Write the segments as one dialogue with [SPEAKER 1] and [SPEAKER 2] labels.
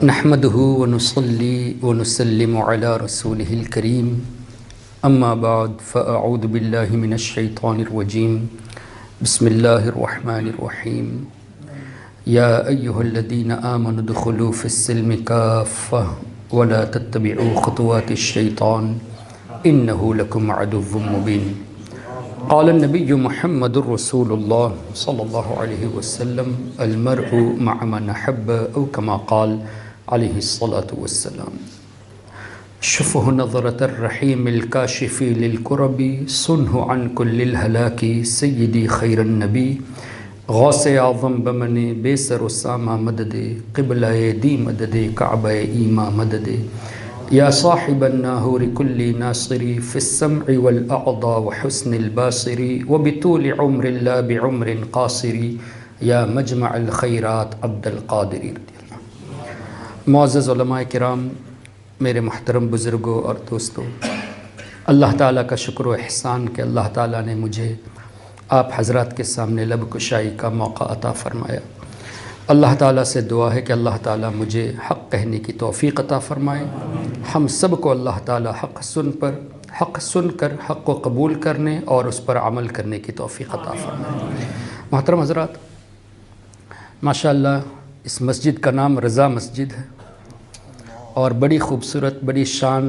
[SPEAKER 1] نحمده ونصلي ونسلم على رسوله الكريم أما بعد فأعوذ بالله من الشيطان الرجيم بسم الله الرحمن الرحيم يا أيها الذين آمنوا ادخلوا في السلم كافة ولا تتبعوا خطوات الشيطان إنه لكم عدو مبين قال النبي محمد رسول الله صلى الله عليه وسلم المرء مع من أحب أو كما قال عليه الصلاة والسلام شفه نظرة الرحيم الكاشف للكرب صنه عن كل الهلاك سيدي خير النبي غوث اعظم بمن بيسر السامة مدد قبلة دي مدد كعبة إيما مدد يا صاحب الناهور كل ناصري في السمع والأعضى وحسن الباصر وبطول عمر لا بعمر قاصر يا مجمع الخيرات عبد القادر. معزز علماء کرام، میرے محترم بزرگوں اور دوستوں، اللہ تعالیٰ کا شکر و احسان کہ اللہ تعالیٰ نے مجھے آپ حضرات کے سامنے لب کشائی کا موقع عطا فرمایا۔ اللہ تعالیٰ سے دعا ہے کہ اللہ تعالیٰ مجھے حق کہنے کی توفیق عطا فرمائے، ہم سب کو اللہ تعالیٰ حق سن کر حق کو قبول کرنے اور اس پر عمل کرنے کی توفیق عطا فرمائے۔ محترم حضرات، ماشاءاللہ اس مسجد کا نام رضا مسجد ہے اور بڑی خوبصورت بڑی شان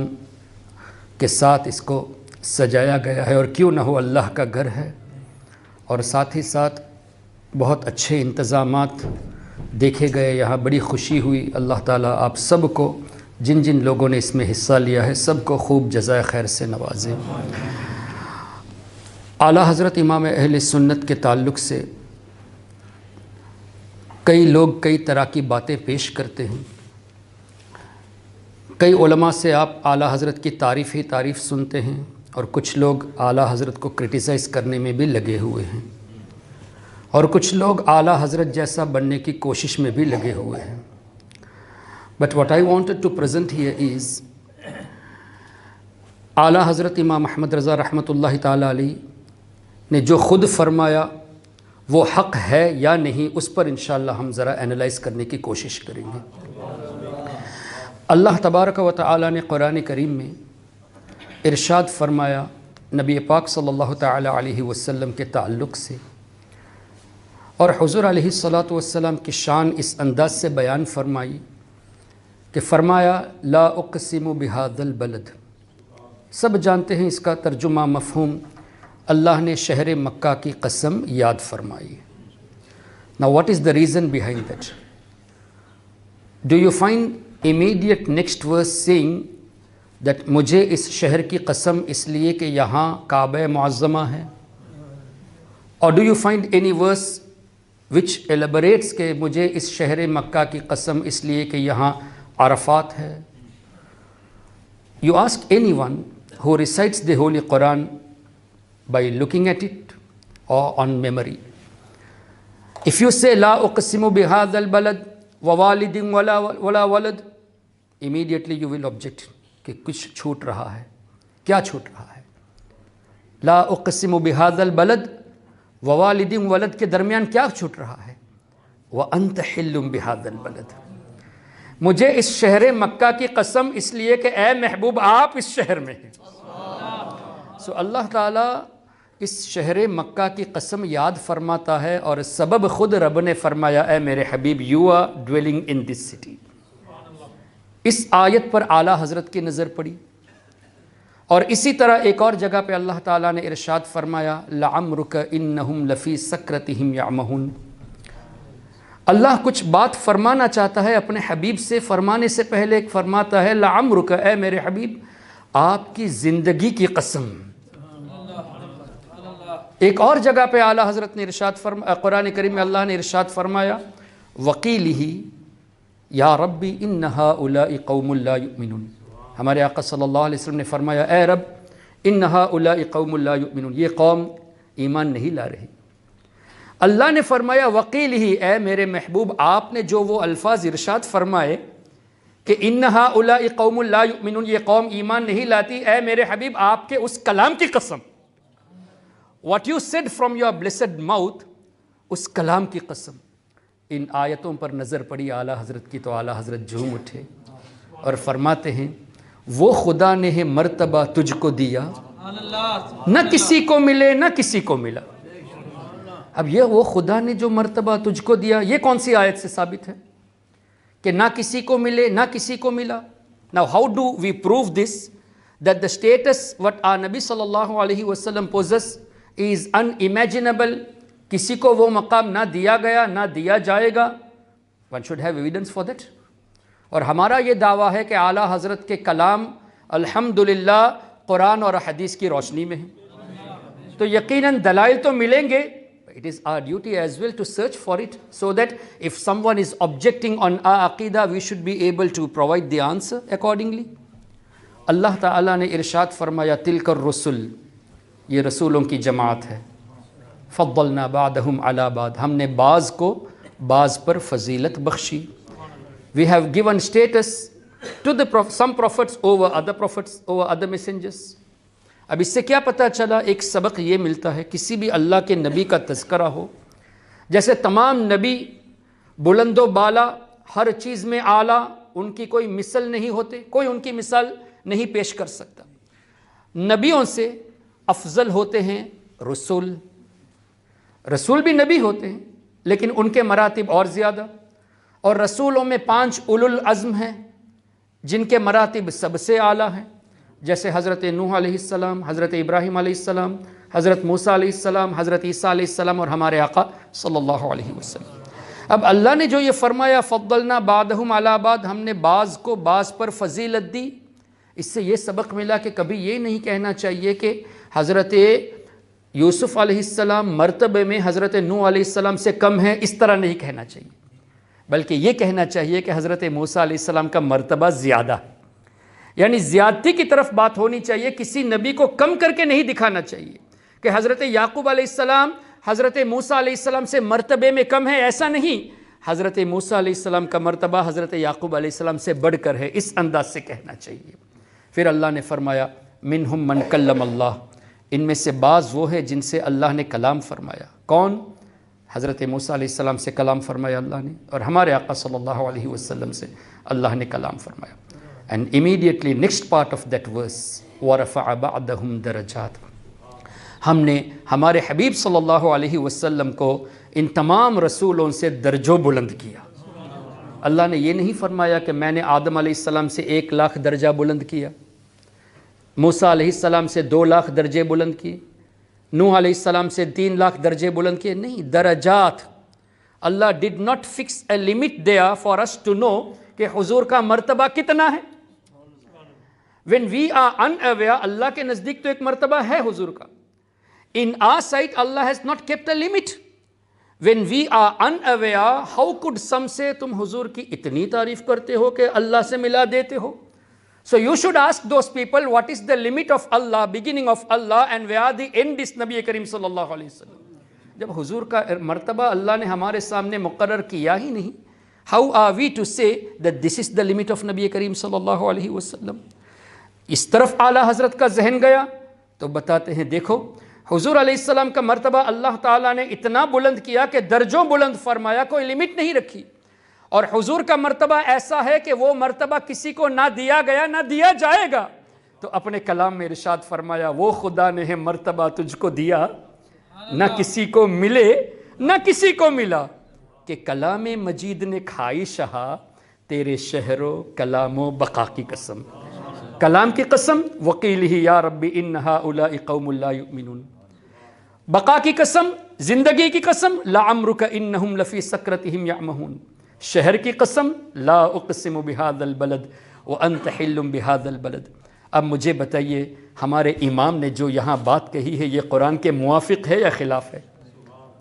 [SPEAKER 1] کے ساتھ اس کو سجایا گیا ہے، اور کیوں نہ ہو اللہ کا گھر ہے، اور ساتھ ہی ساتھ بہت اچھے انتظامات دیکھے گئے، یہاں بڑی خوشی ہوئی۔ اللہ تعالیٰ آپ سب کو، جن جن لوگوں نے اس میں حصہ لیا ہے، سب کو خوب جزائے خیر سے نوازے۔ اعلیٰ حضرت امام اہل سنت کے تعلق سے کئی لوگ کئی طرح کی باتیں پیش کرتے ہیں، کئی علماء سے آپ اعلیٰ حضرت کی تعریف ہی تعریف سنتے ہیں، اور کچھ لوگ اعلیٰ حضرت کو کرٹیسائز کرنے میں بھی لگے ہوئے ہیں، اور کچھ لوگ اعلیٰ حضرت جیسا بننے کی کوشش میں بھی لگے ہوئے ہیں۔ But what I wanted to present here is اعلیٰ حضرت امام احمد رضا رحمۃ اللہ تعالیٰ علیہ نے جو خود فرمایا وہ حق ہے یا نہیں، اس پر انشاءاللہ ہم ذرا اینالائز کرنے کی کوشش کریں گے۔ اللہ تبارک و تعالیٰ نے قرآن کریم میں ارشاد فرمایا نبی پاک صلی اللہ تعالیٰ علیہ وسلم کے تعلق سے، اور حضور علیہ الصلاۃ والسلام کی شان اس انداز سے بیان فرمائی کہ فرمایا لا اقسم بہذا البلد۔ سب جانتے ہیں اس کا ترجمہ مفہوم، اللہ نے شہر مکہ کی قسم یاد فرمائی۔ Now what is the reason behind that? Do you find immediate next verse saying that مجھے اس شہر کی قسم اس لیے کہ یہاں کعبہ معظمہ ہے؟ Or do you find any verse which elaborates کہ مجھے اس شہر مکہ کی قسم اس لیے کہ یہاں عرفات ہے؟ You ask anyone who recites the Holy Quran by looking at it or on memory. If you say لا اقسم بهذا البلد ووالد ولا ولد, immediately you will object کہ کچھ چھوٹ رہا ہے۔ کیا چھوٹ رہا ہے؟ لا اقسم بهذا البلد ووالد ولد کے درمیان کیا چھوٹ رہا ہے؟ وانت حل بهذا البلد، مجھے اس شہر مکہ کی قسم اس لیے کہ اے محبوب آپ اس شہر میں ہیں۔ سو اللہ تعالیٰ اس شہر مکہ کی قسم یاد فرماتا ہے، اور سبب خود رب نے فرمایا اے میرے حبیب you are dwelling in this city. اس آیت پر اعلیٰ حضرت کی نظر پڑی، اور اسی طرح ایک اور جگہ پہ اللہ تعالیٰ نے ارشاد فرمایا لعمرک انہم لفی سکرتہم یعمہون۔ اللہ کچھ بات فرمانا چاہتا ہے اپنے حبیب سے، فرمانے سے پہلے ایک فرماتا ہے لعمرک، اے میرے حبیب آپ کی زندگی کی قسم۔ ایک اور جگہ پہ اعلیٰ حضرت نے ارشاد قرآن کریم میں اللہ نے ارشاد فرمایا وقیلہ یا ربی ان ہؤلاء قوم لا یؤمنون۔ ہمارے آقا صلی اللہ علیہ وسلم نے فرمایا اے رب ان ہؤلاء قوم لا یؤمنون، یہ قوم ایمان نہیں لا رہی۔ اللہ نے فرمایا وقیلہ، اے میرے محبوب آپ نے جو وہ الفاظ ارشاد فرمائے کہ ان ہؤلاء قوم لا یؤمنون، یہ قوم ایمان نہیں لاتی، اے میرے حبیب آپ کے اس کلام کی قسم، what you said from your blessed mouth، اس کلام کی قسم ان آیتوں پر نظر پڑی اعلیٰ حضرت کی تو اعلیٰ حضرت جھوم اٹھے اور فرماتے ہیں وہ خدا نے ہے مرتبہ تجھ کو دیا، نہ کسی کو ملے نہ کسی کو ملا۔ اب یہ وہ خدا نے جو مرتبہ تجھ کو دیا، یہ کون سی آیت سے ثابت ہے کہ نہ کسی کو ملے نہ کسی کو ملا؟ Now how do we prove this, that the status what our Nabi sallallahu alaihi wasallam possess is unimaginable? کسی کو وہ مقام نہ دیا گیا نہ دیا جائے گا. One should have evidence for that. اور ہمارا یہ دعویٰ ہے کہ اعلیٰ حضرت کے کلام الحمدللہ قرآن اور حدیث کی روشنی میں ہیں، تو یقیناً دلائل تو ملیں گے. It is our duty as well to search for it, so that if someone is objecting on our aqidah, we should be able to provide the answer accordingly. اللہ تعالیٰ نے ارشاد فرمایا تلک الرسل، یہ رسولوں کی جماعت ہے، فضلنا بعضهم علی بعض، ہم نے بعض کو بعض پر فضیلت بخشی. We have given status to some prophets over other messengers. اب اس سے کیا پتہ چلا؟ ایک سبق یہ ملتا ہے کسی بھی اللہ کے نبی کا تذکرہ ہو، جیسے تمام نبی بلند و بالا ہر چیز میں اعلیٰ، ان کی کوئی مثل نہیں ہوتے، کوئی ان کی مثال نہیں پیش کر سکتا. نبیوں سے افضل ہوتے ہیں رسول. رسول بھی نبی ہوتے ہیں لیکن ان کے مراتب اور زیادہ، اور رسولوں میں 5 اولو العزم ہیں جن کے مراتب سب سے اعلیٰ ہیں، جیسے حضرت نوح علیہ السلام، حضرت ابراہیم علیہ السلام، حضرت موسیٰ علیہ السلام، حضرت عیسیٰ علیہ السلام اور ہمارے آقا صلی اللہ علیہ وسلم. اب اللہ نے جو یہ فرمایا فضلنا بعضهم علی بعض، ہم نے بعض کو بعض پر فضیلت دی، اس سے یہ سبق ملا کہ کبھی یہ نہیں کہنا چاہیے کہ حضرت یوسف علیہ السلام مرتبے میں حضرت نوح علیہ السلام سے کم ہیں، اس طرح نہیں کہنا چاہیے، بلکہ یہ کہنا چاہیے کہ حضرت موسیٰ علیہ السلام کا مرتبہ زیادہ ہے. یعنی زیادتی کی طرف بات ہونی چاہیے، کسی نبی کو کم کر کے نہیں دکھانا چاہیے کہ حضرت یعقوب علیہ السلام حضرت موسیٰ علیہ السلام سے مرتبے میں کم ہے، ایسا نہیں. حضرت موسیٰ علیہ السلام کا مرتبہ حضرت یعقوب علیہ السلام سے بڑھ کر ہے، اس انداز سے کہنا چاہیے. پھر اللہ نے فرمایا منہم من کلم اللہ، ان میں سے بعض وہ ہے جن سے اللہ نے کلام فرمایا. کون؟ حضرت موسیٰ علیہ السلام سے کلام فرمایا اللہ نے، اور ہمارے آقا صلی اللہ علیہ وسلم سے اللہ نے کلام فرمایا. And immediately next part of that verse وَرَفَعَ بَعْدَهُمْ دَرَجَاتٍ، ہم نے ہمارے حبیب صلی اللہ علیہ وسلم کو ان تمام رسولوں سے درجوں بلند کیا. اللہ نے یہ نہیں فرمایا کہ میں نے آدم علیہ السلام سے 1,00,000 درجہ بلند کیا، موسیٰ علیہ السلام سے 2,00,000 درجے بلند کیے، نوح علیہ السلام سے 3,00,000 درجے بلند کیے. نہیں، درجات. اللہ did not fix a limit there for us to know کہ حضور کا مرتبہ کتنا ہے. When we are unaware، اللہ کے نزدیک تو ایک مرتبہ ہے حضور کا. In our sight Allah has not kept a limit. When we are unaware، how could some say تم حضور کی اتنی تعریف کرتے ہو کہ اللہ سے ملا دیتے ہو. So you should ask those people what is the limit of Allah, beginning of Allah, and where the end is نبی کریم صلی اللہ علیہ وسلم. جب حضور کا مرتبہ اللہ نے ہمارے سامنے مقرر کیا ہی نہیں، how are we to say that this is the limit of نبی کریم صلی اللہ علیہ وسلم. اس طرف اعلیٰ حضرت کا ذہن گیا تو بتاتے ہیں دیکھو حضور علیہ السلام کا مرتبہ اللہ تعالیٰ نے اتنا بلند کیا کہ درجوں بلند فرمایا، کوئی لمٹ نہیں رکھی. اور حضور کا مرتبہ ایسا ہے کہ وہ مرتبہ کسی کو نہ دیا گیا نہ دیا جائے گا. تو اپنے کلام میں ارشاد فرمایا وہ خدا نے ہے مرتبہ تجھ کو دیا، نہ کسی کو ملے نہ کسی کو ملا، کہ کلام مجید نے کھائی شہا تیرے شہر و کلام و بقا کی قسم. کلام کی قسم وقیلہ یا ربی ان ہؤلاء قوم لا یؤمنون. بقا کی قسم، زندگی کی قسم، لعمرک انہم لفی سکرتہم یعمہون. شہر کی قسم لا اقسم بہذا البلد وانت حل بہذا البلد. اب مجھے بتائیے ہمارے امام نے جو یہاں بات کہی ہے یہ قرآن کے موافق ہے یا خلاف ہے؟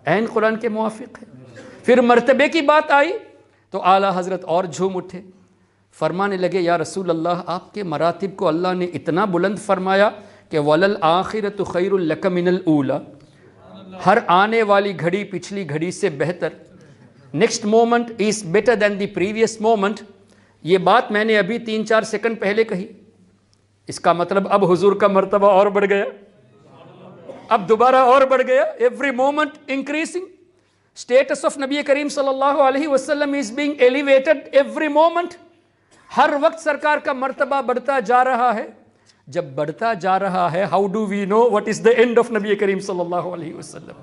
[SPEAKER 1] عین قرآن کے موافق ہے. پھر مرتبے کی بات آئی تو اعلیٰ حضرت اور جھوم اٹھے، فرمانے لگے یا رسول اللہ آپ کے مراتب کو اللہ نے اتنا بلند فرمایا کہ وَلَلْآخِرَةُ خَيْرٌ لَكَ مِنَ الْأُولَى، ہر آنے والی گھڑی پچھلی گھڑی سے بہتر. Next moment is better than the previous moment. یہ بات میں نے ابھی 3-4 سیکنڈ پہلے کہی. اس کا مطلب اب حضور کا مرتبہ اور بڑھ گیا، اب دوبارہ اور بڑھ گیا. Every moment increasing. Status of Nabi Kareem sallallahu alaihi wasallam is being elevated every moment. ہر وقت سرکار کا مرتبہ بڑھتا جا رہا ہے. جب بڑھتا جا رہا ہے, how do we know what is the end of Nabi Kareem sallallahu alaihi wasallam?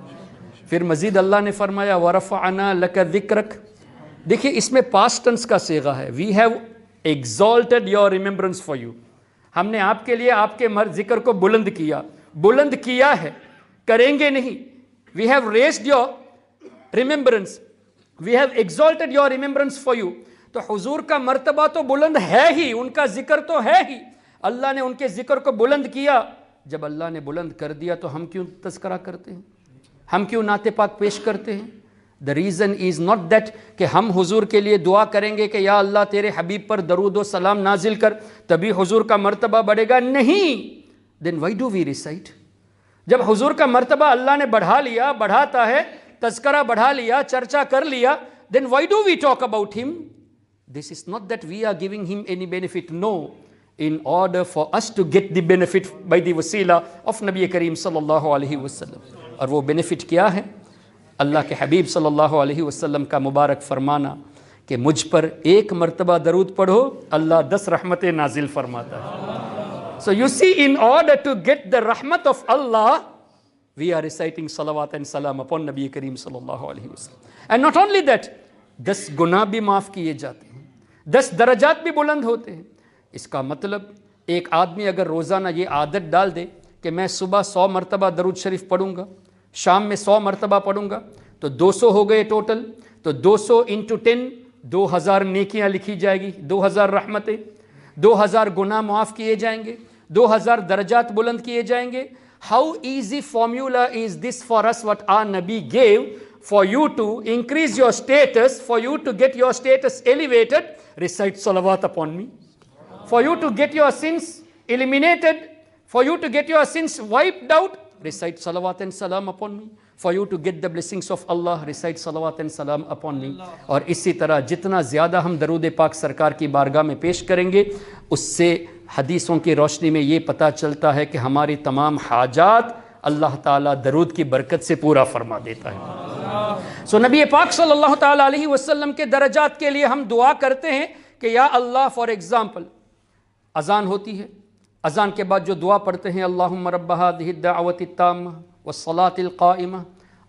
[SPEAKER 1] پھر مزید اللہ نے فرمایا وَرَفَعَنَا لَكَ ذِكْرَكَ. دیکھیے اس میں past tense کا صیغہ ہے. We have exalted your remembrance for you. ہم نے آپ کے لیے آپ کے ذکر کو بلند کیا. بلند کیا ہے, کریں گے نہیں. We have raised your remembrance. We have exalted your remembrance for you. تو حضور کا مرتبہ تو بلند ہے ہی, ان کا ذکر تو ہے ہی. اللہ نے ان کے ذکر کو بلند کیا. جب اللہ نے بلند کر دیا تو ہم کیوں تذکرہ کرتے ہیں, ہم کیوں نعت پاک پیش کرتے ہیں؟ The reason is not that کہ ہم حضور کے لیے دعا کریں گے کہ یا اللہ تیرے حبیب پر درود و سلام نازل کر تبھی حضور کا مرتبہ بڑھے گا. نہیں. Then why do we recite? جب حضور کا مرتبہ اللہ نے بڑھا لیا, بڑھاتا ہے, تذکرہ بڑھا لیا, چرچا کر لیا, then why do we talk about him? This is not that we are giving him any benefit. No. In order for us to get the benefit by the wasila of Nabi Kareem sallallahu alaihi wasallam. اور وہ benefit کیا ہے؟ اللہ کے حبیب صلی اللہ علیہ وسلم کا مبارک فرمانا کہ مجھ پر ایک مرتبہ درود پڑھو اللہ 10 رحمتیں نازل فرماتا ہے. So you see, in order to get the rahmat of Allah, we are reciting salawat and salam upon Nabi Kareem sallallahu alaihi wasallam. And not only that, 10 گناہ بھی معاف کیے جاتے ہیں, 10 درجات بھی بلند ہوتے ہیں. اس کا مطلب ایک آدمی اگر روزانہ یہ عادت ڈال دے کہ میں صبح 100 مرتبہ درود شریف پڑھوں گا, شام میں 100 مرتبہ پڑھوں گا, تو 200 ہو گئے ٹوٹل. تو 200 into 10 2000 نیکیاں لکھی جائے گی, 2000 رحمتیں, 2000 گناہ معاف کیے جائیں گے, 2000 درجات بلند کیے جائیں گے. How easy formula is this for us what our Nabi gave for you to increase your status, for you to get your status elevated, recite salawat upon me. For you to get your sins eliminated, for you to get your sins wiped out, recite salawat and salam upon me. For you to get the blessings of Allah, recite salawat and salam upon me. اور اسی طرح جتنا زیادہ ہم درود پاک سرکار کی بارگاہ میں پیش کریں گے, اس سے حدیثوں کی روشنی میں یہ پتہ چلتا ہے کہ ہماری تمام حاجات اللہ تعالیٰ درود کی برکت سے پورا فرما دیتا ہے. سو نبی پاک صلی اللہ تعالیٰ علیہ وسلم کے درجات کے لیے ہم دعا کرتے ہیں کہ یا اللہ, فار ایگزامپل اذان ہوتی ہے, اذان کے بعد جو دعا پڑھتے ہیں اللہم رب هذه الدعوة التامة والصلاة القائمة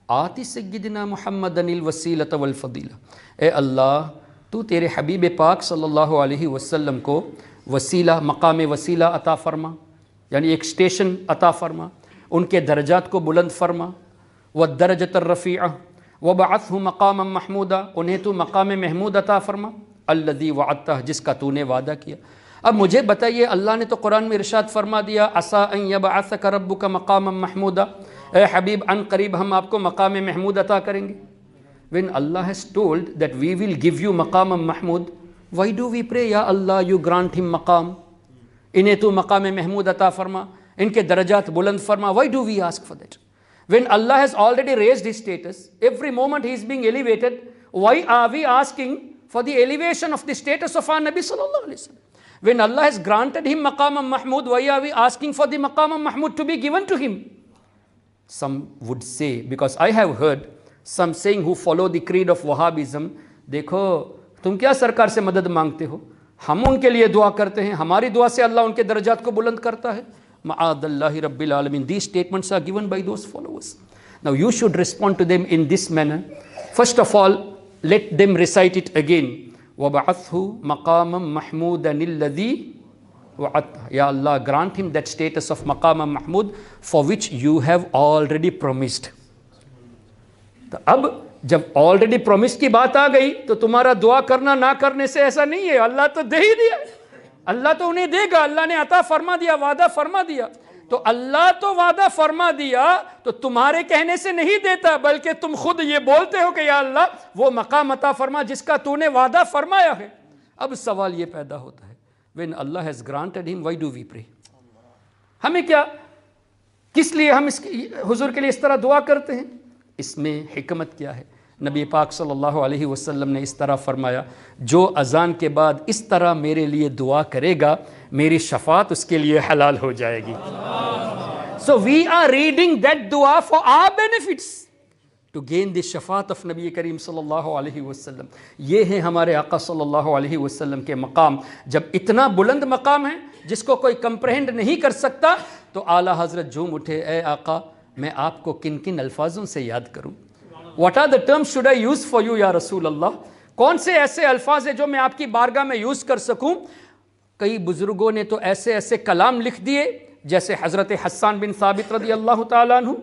[SPEAKER 1] آت سیدنا محمد الوسیلۃ والفضیلہ. اے اللہ, تو تیرے حبیب پاک صلی اللہ علیہ وسلم کو وسیلہ, مقام وسیلہ عطا فرما, یعنی ایک اسٹیشن عطا فرما, ان کے درجات کو بلند فرما. والدرجۃ الرفیعہ وبعثہ مقاما محمودا, انہیں تو مقام محمود عطا فرما. الذی وعدتہ, جس کا تو نے وعدہ کیا. اب مجھے بتائیے, اللہ نے تو قرآن میں ارشاد فرما دیا عسیٰ ان یبعثک ربک مقاما محمودا, اے حبیب ان قریب ہم آپ کو مقام محمود عطا کریں گے. When Allah has told that we will give you مقام Mahmood, why do we pray یا اللہ you grant him مقام, انہیں تو مقام محمود عطا فرما, ان کے درجات بلند فرما. Why do we ask for that? When Allah has already raised his status, every moment he is being elevated, why are we asking for the elevation of the status of our Nabi sallallahu alaihi wasallam? When Allah has granted him maqam mahmud, why are we asking for the maqam mahmud to be given to him? Some would say, because I have heard some saying who follow the creed of Wahhabism, دیکھو تم کیا سرکار سے مدد مانگتے ہو, ہم ان کے لیے دعا کرتے ہیں, ہماری دعا سے اللہ ان کے درجات کو بلند کرتا ہے. معاذ اللہ رب العالمین. These statements are given by those followers. Now you should respond to them in this manner. First of all, let them recite it again. وَبَعَثْهُ مَقَامًا مَحْمُودًا الَّذِي وَعَدْتَهُ. Ya Allah, grant him that status of maqam mahmud for which you have already promised. تو اب جب already promised کی بات آ گئی تو تمہارا دعا کرنا نہ کرنے سے ایسا نہیں ہے, اللہ تو دے ہی دیا, اللہ تو انہیں دے گا, اللہ نے عطا فرما دیا, وعدہ فرما دیا. تو اللہ تو وعدہ فرما دیا تو تمہارے کہنے سے نہیں دیتا, بلکہ تم خود یہ بولتے ہو کہ یا اللہ وہ مقام عطا فرما جس کا تو نے وعدہ فرمایا ہے. اب سوال یہ پیدا ہوتا ہے, when Allah has granted him, why do we pray? ہمیں کیا, کس لیے ہم حضور کے لیے اس طرح دعا کرتے ہیں؟ اس میں حکمت کیا ہے؟ نبی پاک صلی اللہ علیہ وسلم نے اس طرح فرمایا, جو اذان کے بعد اس طرح میرے لیے دعا کرے گا میری شفاعت اس کے لیے حلال ہو جائے گی. So we are reading that dua for our benefits. to gain the shafaat of Nabi Kareem sallallahu alaihi wasallam. یہ ہے ہمارے آقا صلی اللہ علیہ وسلم کے مقام. جب اتنا بلند مقام ہے جس کو کوئی کمپریہنڈ نہیں کر سکتا تو اعلیٰ حضرت جھوم اٹھے، اے آقا میں آپ کو کن کن الفاظوں سے یاد کروں؟ What are the terms should I use for you یا رسول اللہ؟ کون سے ایسے الفاظ ہیں جو میں آپ کی بارگاہ میں یوز کر سکوں؟ کئی بزرگوں نے تو ایسے ایسے کلام لکھ دیے، جیسے حضرت حسان بن ثابت رضی اللہ تعالیٰ عنہ،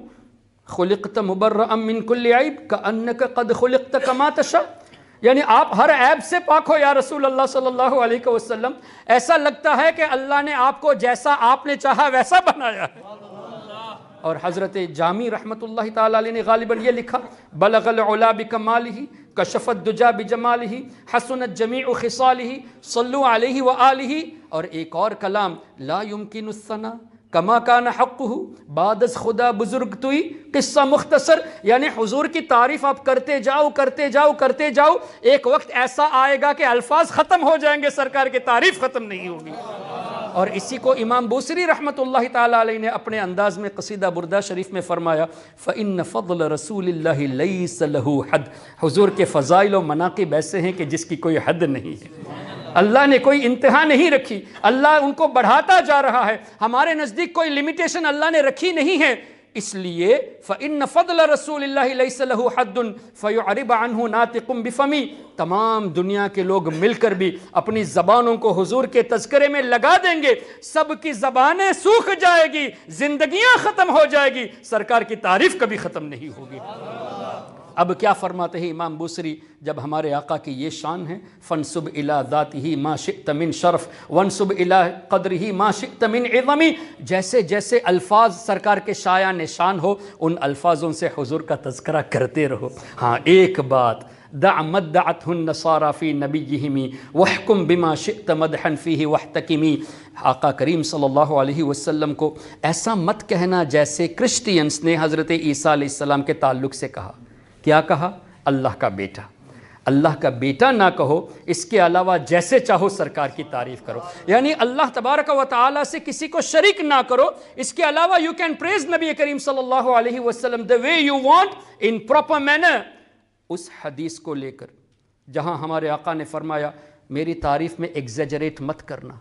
[SPEAKER 1] خلقت مبرئا من کل عیب کأنک قد خلقت کما تشاء، یعنی آپ ہر عیب سے پاک ہو یا رسول اللہ صلی اللہ علیہ وسلم، ایسا لگتا ہے کہ اللہ نے آپ کو جیسا آپ نے چاہا ویسا بنایا ہے. اور حضرت جامی رحمت اللہ تعالیٰ علیہ نے غالباً یہ لکھا، بلغ العلا بکمالہ کشف الدجا بجمالہ حسنت جمیع خصالہ صلوا علیہ وآلہ. اور ایک اور کلام، لا یمکن الثنا کما کان حقہ بعد از خدا بزرگ توئی، قصہ مختصر، یعنی حضور کی تعریف آپ کرتے جاؤ کرتے جاؤ کرتے جاؤ، ایک وقت ایسا آئے گا کہ الفاظ ختم ہو جائیں گے، سرکار کی تعریف ختم نہیں ہوگی. اور اسی کو امام بوصری رحمت اللہ تعالیٰ علیہ نے اپنے انداز میں قصیدہ بردہ شریف میں فرمایا، فَإِنَّ فَضْلَ رَسُولِ اللَّهِ لَيْسَ لَهُ حَدْ. حضور کے فضائل و مناقب ایسے ہیں کہ جس کی کوئی حد نہیں ہے، اللہ نے کوئی انتہا نہیں رکھی، اللہ ان کو بڑھاتا جا رہا ہے. ہمارے نزدیک کوئی لمیٹیشن اللہ نے رکھی نہیں ہے، اس لیے فَإِنَّ فَضْلَ رَسُولِ اللَّهِ لَيْسَ لَهُ حَدٌّ فَيُعْرِبَ عَنْهُ نَاطِقٌ بِفَمِّ. تمام دنیا کے لوگ مل کر بھی اپنی زبانوں کو حضور کے تذکرے میں لگا دیں گے، سب کی زبانیں سوکھ جائے گی، زندگیاں ختم ہو جائے گی، سرکار کی تعریف کبھی ختم نہیں ہوگی. اب کیا فرماتے ہیں امام بوصری جب ہمارے آقا کی یہ شان ہے، فَانْسُبْ إِلَىٰ ذَاتِهِ مَا شِئْتَ مِنْ شَرْف وَانْسُبْ إِلَىٰ قَدْرِهِ مَا شِئْتَ مِنْ عِظَمِ. جیسے جیسے الفاظ سرکار کے شایع نشان ہو، ان الفاظوں سے حضور کا تذکرہ کرتے رہو. ہاں ایک بات، دع مدعته النصارى في نبيهم واحكم بما شئت مدحا فيه واحتكمي. آقا کریم صلی اللہ علیہ وسلم کو ایسا مت کہنا جیسے کرسچینز نے حضرت عیسیٰ علیہ السلام کے تعلق سے کہا. کیا کہا؟ اللہ کا بیٹا. اللہ کا بیٹا نہ کہو، اس کے علاوہ جیسے چاہو سرکار کی تعریف کرو، یعنی اللہ تبارک و تعالیٰ سے کسی کو شریک نہ کرو. اس کے علاوہ یو کین پریز نبی کریم صلی اللہ علیہ وسلم the way you want in proper manner. اس حدیث کو لے کر جہاں ہمارے آقا نے فرمایا میری تعریف میں ایگزیجریٹ مت کرنا،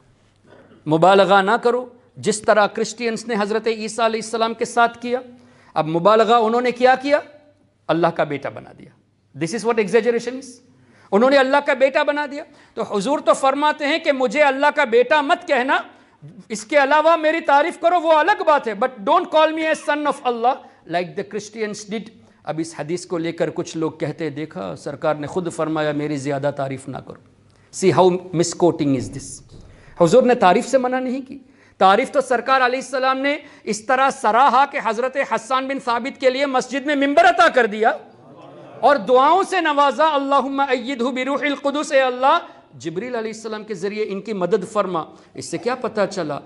[SPEAKER 1] مبالغہ نہ کرو، جس طرح کرسچینز نے حضرت عیسیٰ علیہ السلام کے ساتھ کیا. اب مبالغہ انہوں نے کیا اللہ کا بیٹا بنا دیا. دس از واٹ ایگزیجریشن از. انہوں نے اللہ کا بیٹا بنا دیا. تو حضور تو فرماتے ہیں کہ مجھے اللہ کا بیٹا مت کہنا، اس کے علاوہ میری تعریف کرو وہ الگ بات ہے، but don't call me a son of Allah like the Christians did. اب اس حدیث کو لے کر کچھ لوگ کہتے دیکھا سرکار نے خود فرمایا میری زیادہ تعریف نہ کرو. سی ہاؤ مس کوٹنگ از دس. حضور نے تعریف سے منع نہیں کی. تعریف تو سرکار علیہ السلام نے اس طرح سراہا کہ حضرت حسان بن ثابت کے لیے مسجد میں ممبر عطا کر دیا اور دعاؤں سے نوازا. اللہم ایدہ بروح القدس، اے اللہ جبریل علیہ السلام کے ذریعے ان کی مدد فرما. اس سے کیا پتہ چلا؟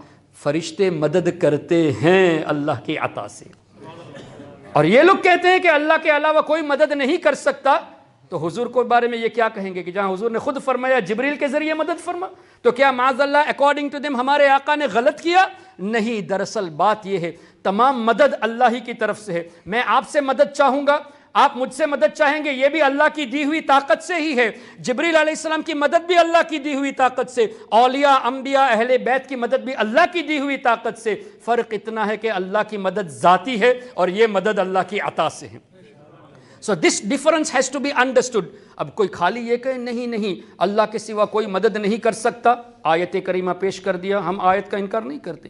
[SPEAKER 1] فرشتے مدد کرتے ہیں اللہ کی عطا سے. اور یہ لوگ کہتے ہیں کہ اللہ کے علاوہ کوئی مدد نہیں کر سکتا. تو حضور کو بارے میں یہ کیا کہیں گے کہ جہاں حضور نے خود فرمایا جبریل کے ذریعے مدد فرما، تو کیا معاذ اللہ اکارڈنگ ٹو دیم ہمارے آقا نے غلط کیا؟ نہیں، دراصل بات یہ ہے تمام مدد اللہ ہی کی طرف سے ہے. میں آپ سے مدد چاہوں گا، آپ مجھ سے مدد چاہیں گے، یہ بھی اللہ کی دی ہوئی طاقت سے ہی ہے. جبریل علیہ السلام کی مدد بھی اللہ کی دی ہوئی طاقت سے، اولیاء انبیاء اہل بیت کی مدد بھی اللہ کی دی ہوئی طاقت سے. فرق اتنا ہے کہ اللہ کی مدد ذاتی ہے اور یہ مدد اللہ کی عطا سے ہے. So this difference has to be understood. اب کوئی خالی یہ کہے نہیں اللہ کے سوا کوئی مدد نہیں کر سکتا. آیت کریمہ پیش کر دیا، ہم آیت کا انکار نہیں کرتے.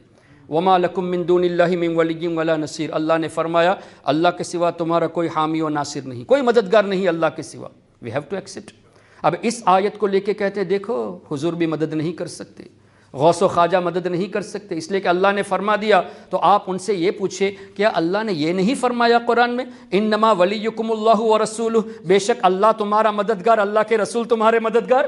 [SPEAKER 1] وَمَا لَكُم مِّن دُونِ اللَّهِ مِن وَلِيٍّ وَلَا نَصِيرٍ. اللہ نے فرمایا اللہ کے سوا تمہارا کوئی حامی و ناصر نہیں، کوئی مددگار نہیں اللہ کے سوا. We have to accept. اب اس آیت کو لے کے کہتے دیکھو حضور بھی مدد نہیں کر سکتے، غوث و خواجہ مدد نہیں کر سکتے، اس لیے کہ اللہ نے فرما دیا. تو آپ ان سے یہ پوچھے کیا اللہ نے یہ نہیں فرمایا قرآن میں انما ولیکم اللہ ورسولہ، بے شک اللہ تمہارا مددگار، اللہ کے رسول تمہارے مددگار.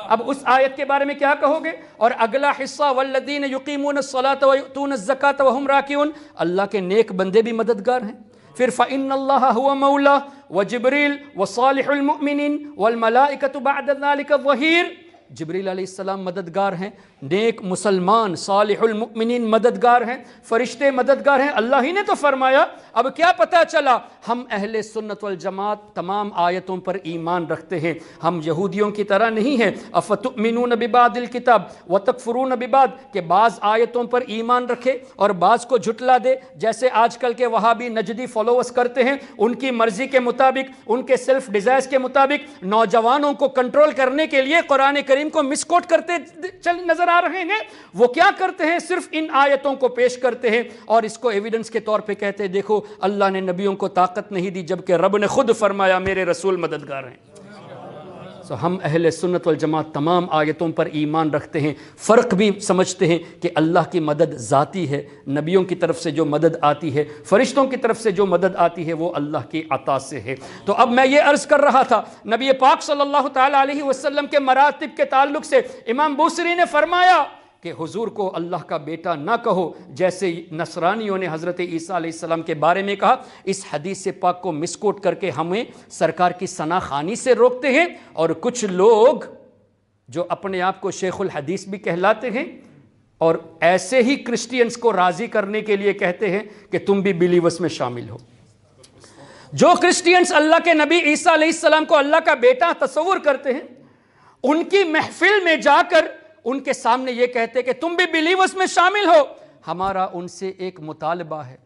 [SPEAKER 1] اب اس آیت کے بارے میں کیا کہو گے؟ اور اگلا حصہ والذین یقیمون الصلاۃ ویؤتون الزکاۃ وہم راکعون، اللہ کے نیک بندے بھی مددگار ہیں. پھر فإن اللہ هو مولا وجبریل وصالح المؤمنین والملائکۃ بعد ذلک ظہیر. جبریل علیہ السلام مددگار ہیں، نیک مسلمان صالح المؤمنین مددگار ہیں، فرشتے مددگار ہیں، اللہ ہی نے تو فرمایا۔ اب کیا پتہ چلا؟ ہم اہل سنت والجماعت تمام آیتوں پر ایمان رکھتے ہیں، ہم یہودیوں کی طرح نہیں ہیں۔ افتؤمنون ببعض الکتاب وتکفرون ببعض، کہ بعض آیتوں پر ایمان رکھے اور بعض کو جھٹلا دے، جیسے آج کل کے وہابی نجدی فالوورز کرتے ہیں، ان کی مرضی کے مطابق، ان کے سیلف ڈیزائرز کے مطابق نوجوانوں کو کنٹرول کرنے کے لیے قرآن کریم کو مس کوٹ کرتے نظر آ رہے ہیں۔ وہ کیا کرتے ہیں؟ صرف ان آیتوں کو پیش کرتے ہیں اور اس کو ایویڈنس کے طور پہ کہتے ہیں دیکھو اللہ نے نبیوں کو طاقت نہیں دی، جبکہ رب نے خود فرمایا میرے رسول مددگار ہیں۔ ہم اہل سنت والجماعت تمام آیتوں پر ایمان رکھتے ہیں، فرق بھی سمجھتے ہیں کہ اللہ کی مدد ذاتی ہے، نبیوں کی طرف سے جو مدد آتی ہے، فرشتوں کی طرف سے جو مدد آتی ہے وہ اللہ کی عطا سے ہے۔ تو اب میں یہ عرض کر رہا تھا، نبی پاک صلی اللہ تعالیٰ علیہ وسلم کے مراتب کے تعلق سے امام بوصیری نے فرمایا کہ حضور کو اللہ کا بیٹا نہ کہو، جیسے نصرانیوں نے حضرت عیسیٰ علیہ السلام کے بارے میں کہا۔ اس حدیث پاک کو مسکوٹ کر کے ہمیں سرکار کی ثنا خوانی سے روکتے ہیں، اور کچھ لوگ جو اپنے آپ کو شیخ الحدیث بھی کہلاتے ہیں اور ایسے ہی کرسچینز کو راضی کرنے کے لیے کہتے ہیں کہ تم بھی بلیورز میں شامل ہو۔ جو کرسچینز اللہ کے نبی عیسیٰ علیہ السلام کو اللہ کا بیٹا تصور کرتے ہیں، ان کی محفل میں جا کر ان کے سامنے یہ کہتے کہ تم بھی بلیورز میں شامل ہو۔ ہمارا ان سے ایک مطالبہ ہے،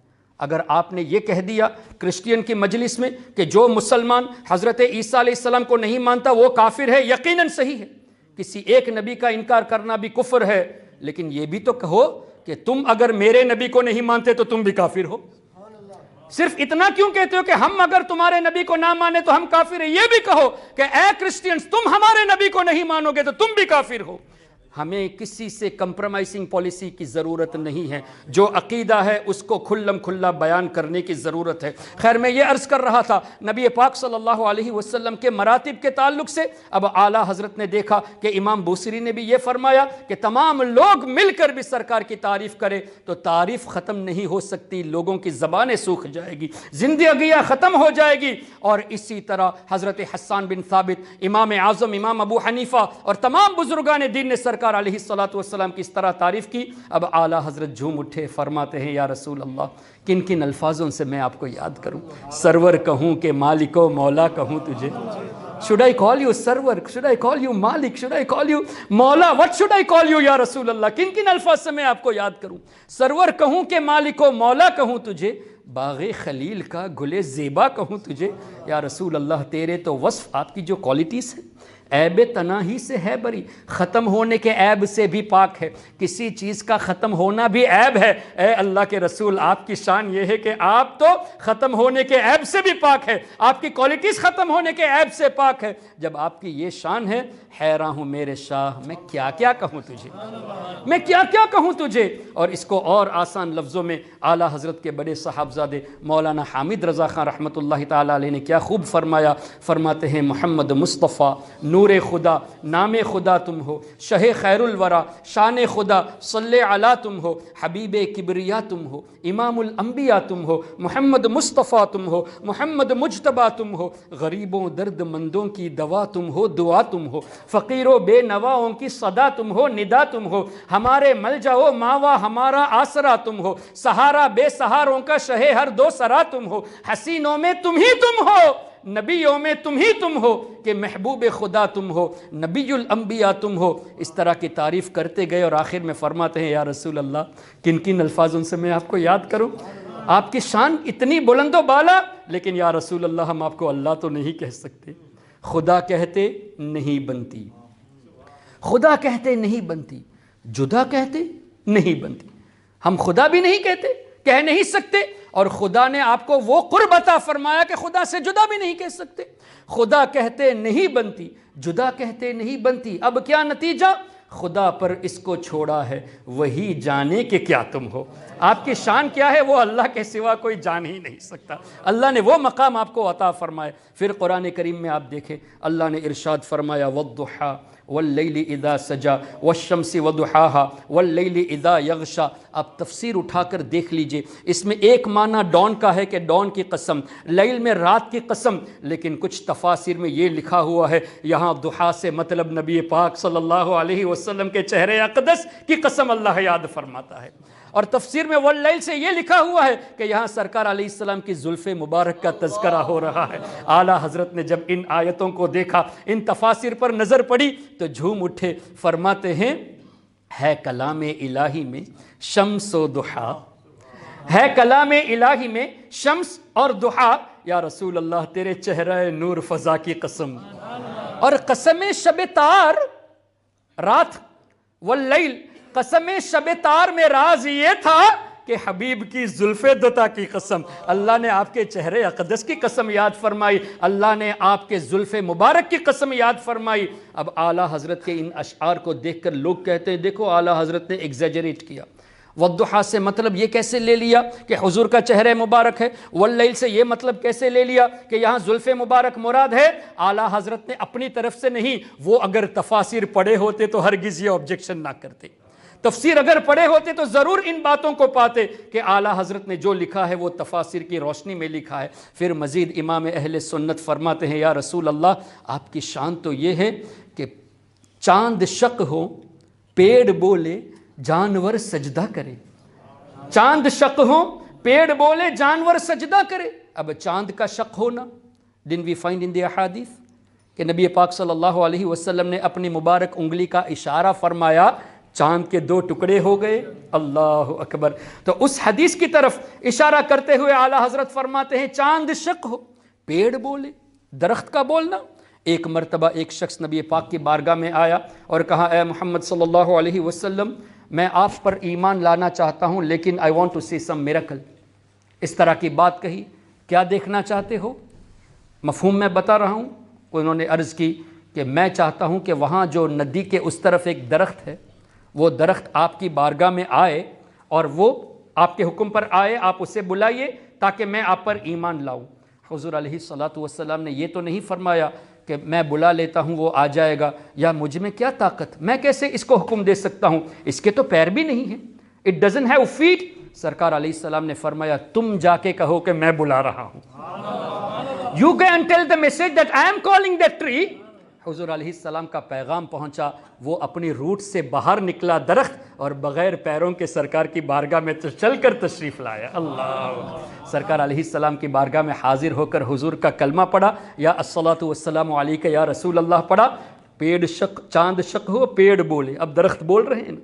[SPEAKER 1] اگر آپ نے یہ کہہ دیا کرسچین کی مجلس میں کہ جو مسلمان حضرت عیسیٰ علیہ السلام کو نہیں مانتا وہ کافر ہے، یقیناً صحیح ہے، کسی ایک نبی کا انکار کرنا بھی کفر ہے، لیکن یہ بھی تو کہو کہ تم اگر میرے نبی کو نہیں مانتے تو تم بھی کافر ہو۔ صرف اتنا کیوں کہتے ہو کہ ہم اگر تمہارے نبی کو نہ مانے تو ہم کافر ہیں؟ یہ بھی کہو کہ اے کرسچینز تم ہمارے نبی کو نہیں مانو گے تو تم بھی کافر ہو۔ ہمیں کسی سے کمپرومائزنگ پالیسی کی ضرورت نہیں ہے، جو عقیدہ ہے اس کو کھلم کھلا بیان کرنے کی ضرورت ہے۔ خیر میں یہ عرض کر رہا تھا نبی پاک صلی اللہ علیہ وسلم کے مراتب کے تعلق سے، اب اعلیٰ حضرت نے دیکھا کہ امام بوصیری نے بھی یہ فرمایا کہ تمام لوگ مل کر بھی سرکار کی تعریف کرے تو تعریف ختم نہیں ہو سکتی، لوگوں کی زبانیں سوکھ جائے گی، زندگیاں ختم ہو جائے گی۔ اور اسی طرح حضرت حسان بن ثابت، امام اعظم امام ابو حنیفہ اور تمام بزرگان دین نے سرکار علیہ السلام کی اس طرح تعریف کی۔ اب اعلیٰ حضرت جھوم اٹھے، فرماتے ہیں یا رسول اللہ کن کن الفاظوں سے میں آپ کو یاد کروں؟ سرور کہوں کہ مالک و مولا کہوں تجھے؟ Should I call you server? Should I call you Malik? Should I call you مولا؟ What should I call you یا رسول اللہ؟ کن کن الفاظ سے میں آپ کو یاد کروں؟ سرور کہوں کہ مالک و مولا کہوں تجھے؟ باغ خلیل کا گل زیبا کہوں تجھے؟ یا رسول اللہ تیرے تو وصف، آپ کی جو کوالٹیز ہیں، عیب تناہی سے ہے بری، ختم ہونے کے عیب سے بھی پاک ہے، کسی چیز کا ختم ہونا بھی عیب ہے۔ اے اللہ کے رسول آپ کی شان یہ ہے کہ آپ تو ختم ہونے کے عیب سے بھی پاک ہے، آپ کی کوالٹیز ختم ہونے کے عیب سے پاک ہے۔ جب آپ کی یہ شان ہے، حیران ہوں میرے شاہ میں کیا کیا کہوں تجھے، میں کیا کیا کہوں تجھے۔ اور اس کو اور آسان لفظوں میں اعلیٰ حضرت کے بڑے صاحبزادے مولانا حامد رضا خان رحمۃ اللہ تعالیٰ علیہ نے کیا خوب فرمایا۔ فرماتے ہیں محمد مصطفیٰ نور خدا، نام خدا تم ہو، شہ خیر الورا، شان خدا، صلی علی تم ہو، حبیب کبریا تم ہو، امام الانبیاء تم ہو، محمد مصطفیٰ تم ہو، محمد مجتبیٰ تم ہو، غریبوں درد مندوں کی دوا تم ہو، دعا تم ہو، فقیروں بے نواؤں کی صدا تم ہو، ندا تم ہو، ہمارے ملجا و ماوا ہمارا آسرا تم ہو، سہارا بے سہاروں کا شہ ہر دو سرا تم ہو، حسینوں میں تم ہی تم ہو، نبیوں میں تم ہی تم ہو، کہ محبوب خدا تم ہو، نبی الانبیاء تم ہو۔ اس طرح کی تعریف کرتے گئے اور آخر میں فرماتے ہیں یا رسول اللہ کن کن الفاظوں سے میں آپ کو یاد کروں؟ آپ کی شان اتنی بلند و بالا، لیکن یا رسول اللہ ہم آپ کو اللہ تو نہیں کہہ سکتے، خدا کہتے نہیں بنتی، خدا کہتے نہیں بنتی، جدا کہتے نہیں بنتی، ہم خدا بھی نہیں کہتے، کہہ نہیں سکتے، اور خدا نے آپ کو وہ قرب عطا فرمایا کہ خدا سے جدا بھی نہیں کہہ سکتے۔ خدا کہتے نہیں بنتی، جدا کہتے نہیں بنتی، اب کیا نتیجہ؟ خدا پر اس کو چھوڑا ہے، وہی جانے کہ کیا تم ہو۔ آپ کی شان کیا ہے وہ اللہ کے سوا کوئی جان ہی نہیں سکتا، اللہ نے وہ مقام آپ کو عطا فرمائے۔ پھر قرآن کریم میں آپ دیکھیں اللہ نے ارشاد فرمایا والضحیٰ واللیل اذا سجا والشمس وضحاہا واللیل اذا یغشا. آپ تفسیر اٹھا کر دیکھ لیجئے، اس میں ایک معنی ڈان کا ہے کہ ڈان کی قسم، لیل میں رات کی قسم، لیکن کچھ تفاسیر میں یہ لکھا ہوا ہے یہاں ضحیٰ سے مطلب نبی پاک صلی اللہ علیہ وسلم کے چہرے اقدس کی قسم اللہ یاد فرماتا ہے. اور تفسیر میں واللیل سے یہ لکھا ہوا ہے کہ یہاں سرکار علیہ السلام کی زلف مبارک کا تذکرہ ہو رہا ہے. اعلیٰ حضرت نے جب ان آیتوں کو دیکھا، ان تفاسیر پر نظر پڑی تو جھوم اٹھے. فرماتے ہیں ہے کلام الہی میں شمس و ضحیٰ، ہے کلام الہی میں شمس اور ضحیٰ، یا رسول اللہ تیرے چہرہ نور فضا کی قسم. اور قسم شب تار رات واللیل، قسم شب تار میں راز یہ تھا کہ حبیب کی زلف دوتا کی قسم. اللہ نے آپ کے چہرے اقدس کی قسم یاد فرمائی، اللہ نے آپ کے زلف مبارک کی قسم یاد فرمائی. اب اعلیٰ حضرت کے ان اشعار کو دیکھ کر لوگ کہتے ہیں دیکھو اعلیٰ حضرت نے ایگزیجریٹ کیا. والضحیٰ سے مطلب یہ کیسے لے لیا کہ حضور کا چہرہ مبارک ہے، واللیل سے یہ مطلب کیسے لے لیا کہ یہاں زلف مبارک مراد ہے. اعلیٰ حضرت نے اپنی طرف سے نہیں، وہ اگر تفاسیر پڑھے ہوتے تو ہرگز یہ آبجیکشن نہ کرتے. تفسیر اگر پڑھے ہوتے تو ضرور ان باتوں کو پاتے کہ اعلیٰ حضرت نے جو لکھا ہے وہ تفاسیر کی روشنی میں لکھا ہے. پھر مزید امام اہل سنت فرماتے ہیں یا رسول اللہ آپ کی شان تو یہ ہے کہ چاند شق ہو، پیڑ بولے، جانور سجدہ کرے. چاند شق ہو، پیڑ بولے، جانور سجدہ کرے. اب چاند کا شق ہونا didn't we find in the احادیث کہ نبی پاک صلی اللہ علیہ وسلم نے اپنی مبارک انگلی کا اشارہ فرمایا، چاند کے دو ٹکڑے ہو گئے. اللہ اکبر. تو اس حدیث کی طرف اشارہ کرتے ہوئے اعلیٰ حضرت فرماتے ہیں چاند شق ہو، پیڑ بولے، درخت کا بولنا. ایک مرتبہ ایک شخص نبی پاک کی بارگاہ میں آیا اور کہا اے محمد صلی اللہ علیہ وسلم میں آپ پر ایمان لانا چاہتا ہوں لیکن I want to see some miracle. اس طرح کی بات کہی. کیا دیکھنا چاہتے ہو؟ مفہوم میں بتا رہا ہوں. انہوں نے عرض کی کہ میں چاہتا ہوں کہ وہاں جو ندی کے اس طرف ایک درخت ہے، وہ درخت آپ کی بارگاہ میں آئے اور وہ آپ کے حکم پر آئے، آپ اسے بلائیے تاکہ میں آپ پر ایمان لاؤں. حضور علیہ الصلوۃ نے یہ تو نہیں فرمایا کہ میں بلا لیتا ہوں وہ آ جائے گا، یا مجھ میں کیا طاقت، میں کیسے اس کو حکم دے سکتا ہوں، اس کے تو پیر بھی نہیں ہیں. It doesn't have feet. سرکار علیہ السلام نے فرمایا تم جا کے کہو کہ میں بلا رہا ہوں. You go and tell the message that I am calling that tree. حضور علیہ السلام کا پیغام پہنچا، وہ اپنی روٹ سے باہر نکلا درخت اور بغیر پیروں کے سرکار کی بارگاہ میں چل کر تشریف لایا. اللہ. سرکار علیہ السلام کی بارگاہ میں حاضر ہو کر حضور کا کلمہ پڑھا، یا الصلاۃ والسلام علیک یا رسول اللہ پڑھا. پیڑ شق، چاند شق ہو، پیڑ بولے. اب درخت بول رہے ہیں،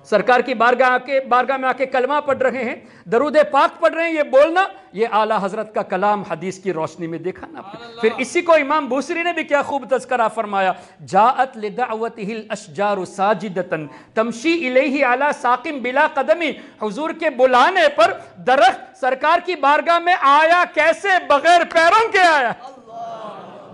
[SPEAKER 1] سرکار کی بارگاہ میں آ کے کلمہ پڑھ رہے ہیں، درود پاک پڑھ رہے ہیں. یہ بولنا یہ اعلیٰ حضرت کا کلام حدیث کی روشنی میں دیکھا نا. پھر اسی کو امام بوصری نے بھی کیا خوب تذکرہ فرمایا، جاءت لدعوته الاشجار ساجدۃ تمشی الیہ علی ساق بلا قدم. حضور کے بلانے پر درخت سرکار کی بارگاہ میں آیا، کیسے؟ بغیر پیروں کے آیا،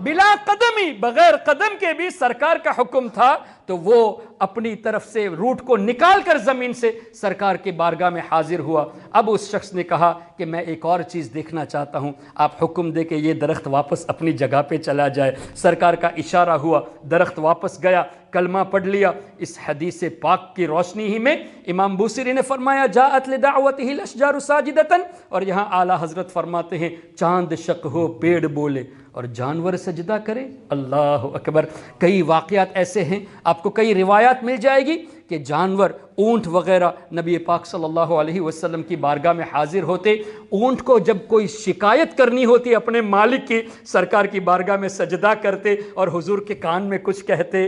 [SPEAKER 1] بلا قدمی، بغیر قدم کے بھی سرکار کا حکم تھا تو وہ اپنی طرف سے روٹ کو نکال کر زمین سے سرکار کی بارگاہ میں حاضر ہوا. اب اس شخص نے کہا کہ میں ایک اور چیز دیکھنا چاہتا ہوں، آپ حکم دے کہ یہ درخت واپس اپنی جگہ پہ چلا جائے. سرکار کا اشارہ ہوا، درخت واپس گیا، کلمہ پڑھ لیا. اس حدیث پاک کی روشنی ہی میں امام بوصری نے فرمایا جاءت لدعوته الاشجار ساجدۃ، اور یہاں اعلیٰ حضرت فرماتے ہیں چاند شق ہو، پیڑ بولے اور جانور سجدہ کرے. اللہ اکبر. کئی واقعات ایسے ہیں، آپ کو کئی روایات مل جائے گی کہ جانور، اونٹ وغیرہ نبی پاک صلی اللہ علیہ وسلم کی بارگاہ میں حاضر ہوتے. اونٹ کو جب کوئی شکایت کرنی ہوتی اپنے مالک کی، سرکار کی بارگاہ میں سجدہ کرتے اور حضور کے کان میں کچھ کہتے.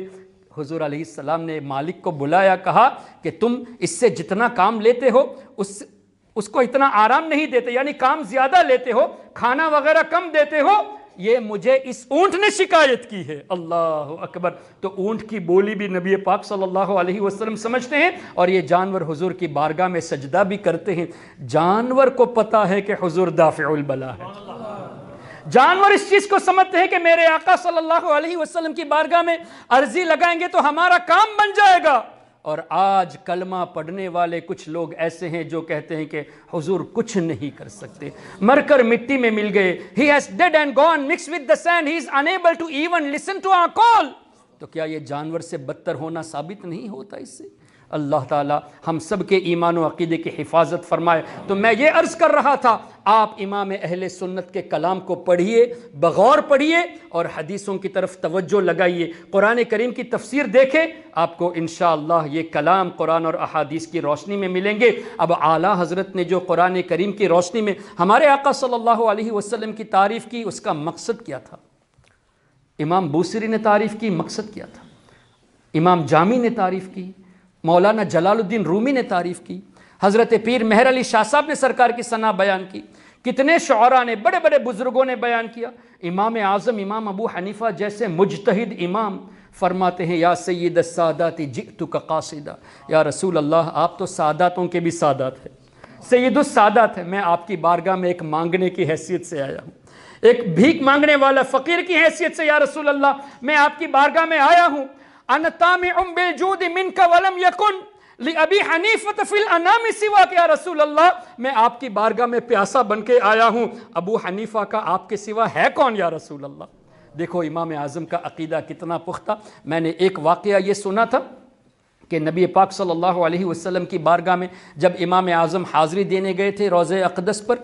[SPEAKER 1] حضور علیہ السلام نے مالک کو بلایا، کہا کہ تم اس سے جتنا کام لیتے ہو اس کو اتنا آرام نہیں دیتے، یعنی کام زیادہ لیتے ہو، کھانا وغیرہ کم دیتے ہو، یہ مجھے اس اونٹ نے شکایت کی ہے. اللہ اکبر. تو اونٹ کی بولی بھی نبی پاک صلی اللہ علیہ وسلم سمجھتے ہیں اور یہ جانور حضور کی بارگاہ میں سجدہ بھی کرتے ہیں. جانور کو پتا ہے کہ حضور دافع البلا ہے. جانور اس چیز کو سمجھتے ہیں کہ میرے آقا صلی اللہ علیہ وسلم کی بارگاہ میں عرضی لگائیں گے تو ہمارا کام بن جائے گا. اور آج کلمہ پڑھنے والے کچھ لوگ ایسے ہیں جو کہتے ہیں کہ حضور کچھ نہیں کر سکتے، مر کر مٹی میں مل گئے. He has dead and gone mixed with the sand. He is unable to even listen to our call. تو کیا یہ جانور سے بدتر ہونا ثابت نہیں ہوتا اس سے؟ اللہ تعالیٰ ہم سب کے ایمان و عقیدے کی حفاظت فرمائے۔ تو میں یہ عرض کر رہا تھا، آپ امام اہل سنت کے کلام کو پڑھیے، بغور پڑھیے اور حدیثوں کی طرف توجہ لگائیے، قرآن کریم کی تفسیر دیکھیں، آپ کو انشاءاللہ یہ کلام قرآن اور احادیث کی روشنی میں ملیں گے۔ اب اعلیٰ حضرت نے جو قرآن کریم کی روشنی میں ہمارے آقا صلی اللہ علیہ وسلم کی تعریف کی، اس کا مقصد کیا تھا؟ امام بوصیری نے تعریف کی، مقصد کیا تھا؟ امام جامی نے تعریف کی، مولانا جلال الدین رومی نے تعریف کی، حضرت پیر مہر علی شاہ صاحب نے سرکار کی ثنا بیان کی، کتنے شعراء نے، بڑے بڑے بزرگوں نے بیان کیا۔ امام اعظم امام ابو حنیفہ جیسے مجتہد امام فرماتے ہیں، یا سید السادات جئتک قاصدا، یا رسول اللہ آپ تو ساداتوں کے بھی سادات ہیں، سید السادات ہیں، میں آپ کی بارگاہ میں ایک مانگنے کی حیثیت سے آیا ہوں، ایک بھیک مانگنے والا فقیر کی حیثیت سے، یا رسول اللہ میں آپ کی بارگاہ میں آیا ہوں۔ انا طامع بالجود منک ولم یکن لأبی حنیفۃ فی الانام سواک، یا رسول اللہ میں آپ کی بارگاہ میں پیاسا بن کے آیا ہوں، ابو حنیفہ کا آپ کے سوا ہے کون یا رسول اللہ؟ دیکھو امام اعظم کا عقیدہ کتنا پختہ۔ میں نے ایک واقعہ یہ سنا تھا کہ نبی پاک صلی اللہ علیہ وسلم کی بارگاہ میں جب امام اعظم حاضری دینے گئے تھے روضہ اقدس پر،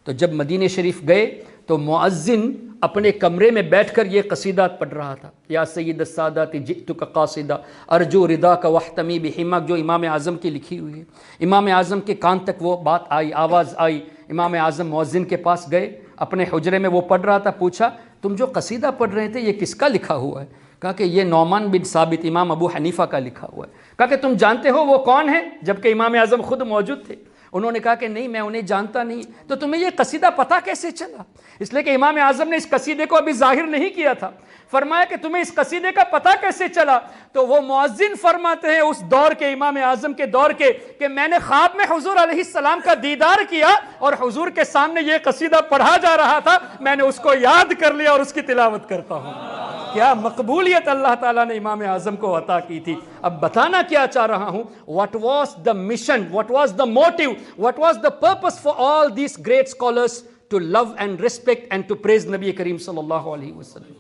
[SPEAKER 1] تو جب مدینہ شریف گئے تو مؤذن اپنے کمرے میں بیٹھ کر یہ قصیدات پڑھ رہا تھا، یا سید السادات جئتک قاصدا ارجو رضاک واحتمی بحماک، جو امام اعظم کی لکھی ہوئی ہے۔ امام اعظم کے کان تک وہ بات آئی، آواز آئی، امام اعظم مؤذن کے پاس گئے، اپنے حجرے میں وہ پڑھ رہا تھا، پوچھا تم جو قصیدہ پڑھ رہے تھے یہ کس کا لکھا ہوا ہے؟ کہا کہ یہ نعمان بن ثابت امام ابو حنیفہ کا لکھا ہوا ہے۔ کہا کہ تم جانتے ہو وہ کون ہے؟ جبکہ امام اعظم خود موجود تھے۔ انہوں نے کہا کہ نہیں میں انہیں جانتا نہیں۔ تو تمہیں یہ قصیدہ پتہ کیسے چلا؟ اس لیے کہ امام اعظم نے اس قصیدے کو ابھی ظاہر نہیں کیا تھا۔ فرمایا کہ تمہیں اس قصیدے کا پتہ کیسے چلا؟ تو وہ مؤذن فرماتے ہیں اس دور کے، امام اعظم کے دور کے، کہ میں نے خواب میں حضور علیہ السلام کا دیدار کیا اور حضور کے سامنے یہ قصیدہ پڑھا جا رہا تھا، میں نے اس کو یاد کر لیا اور اس کی تلاوت کرتا ہوں۔ کیا مقبولیت اللہ تعالیٰ نے امام اعظم کو عطا کی تھی۔ اب بتانا کیا چاہ رہا ہوں، what was the mission, what was the motive, what was the purpose for all these great scholars to love and respect and to praise نبی کریم صلی اللہ علیہ وسلم؟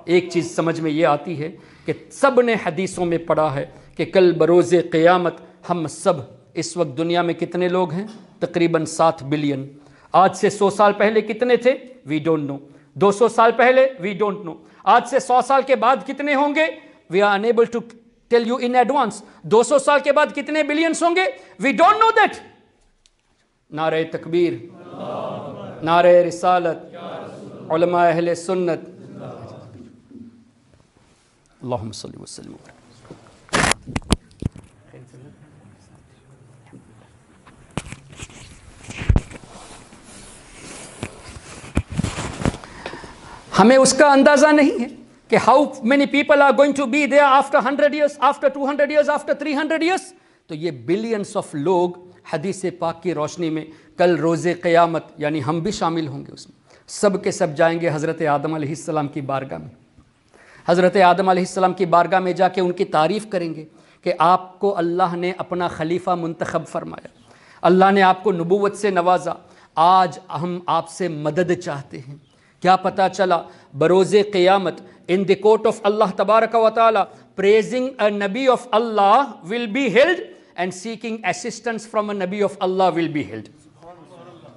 [SPEAKER 1] ایک چیز سمجھ میں یہ آتی ہے کہ سب نے حدیثوں میں پڑھا ہے کہ کل بروز قیامت ہم سب، اس وقت دنیا میں کتنے لوگ ہیں؟ تقریباً 7 بلین۔ آج سے 100 سال پہلے کتنے تھے؟ وی ڈونٹ نو۔ 200 سال پہلے؟ We don't know. آج سے 100 سال کے بعد کتنے ہوں گے؟ We are unable to tell you in advance. 200 سال کے بعد کتنے بلینس ہوں گے؟ We don't know that. نعرہ تکبیر، نعرہ رسالت، علماء اہل سنت، اللہم صلی وسلم۔ ہمیں اس کا اندازہ نہیں ہے کہ how many people are going to be there after 100 years, after 200 years, after 300 years. تو یہ بلینس آف لوگ حدیث پاک کی روشنی میں کل روز قیامت، یعنی ہم بھی شامل ہوں گے اس میں، سب کے سب جائیں گے حضرت آدم علیہ السلام کی بارگاہ میں۔ حضرت آدم علیہ السلام کی بارگاہ میں جا کے ان کی تعریف کریں گے کہ آپ کو اللہ نے اپنا خلیفہ منتخب فرمایا، اللہ نے آپ کو نبوت سے نوازا، آج ہم آپ سے مدد چاہتے ہیں۔ کیا پتہ چلا؟ بروز قیامت in the court of Allah tabaraka wa ta'ala, praising a Nabi of Allah will be held and seeking assistance from a Nabi of Allah will be held۔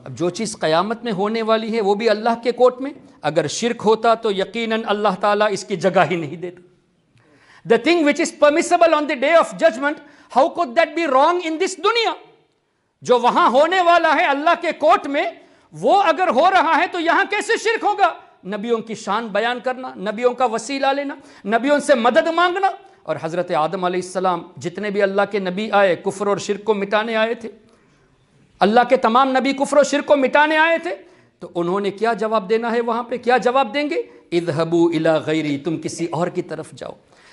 [SPEAKER 1] اب جو چیز قیامت میں ہونے والی ہے وہ بھی اللہ کے کورٹ میں، اگر شرک ہوتا تو یقیناً اللہ تعالیٰ اس کی جگہ ہی نہیں دیتا۔ The thing which is permissible on the day of judgment, how could that be wrong in this dunya؟ جو وہاں ہونے والا ہے اللہ کے کورٹ میں، وہ اگر ہو رہا ہے تو یہاں کیسے شرک ہوگا؟ نبیوں کی شان بیان کرنا، نبیوں کا وسیلہ لینا، نبیوں سے مدد مانگنا۔ اور حضرت آدم علیہ السلام جتنے بھی اللہ کے نبی آئے کفر اور شرک کو مٹانے آئے تھے، اللہ کے تمام نبی کفر و شرک کو مٹانے آئے تھے، تو انہوں نے کیا جواب دینا ہے وہاں پہ؟ کیا جواب دیں گے؟ اذهبوا الى غیری، تم کسی اور کی طرف جاؤ۔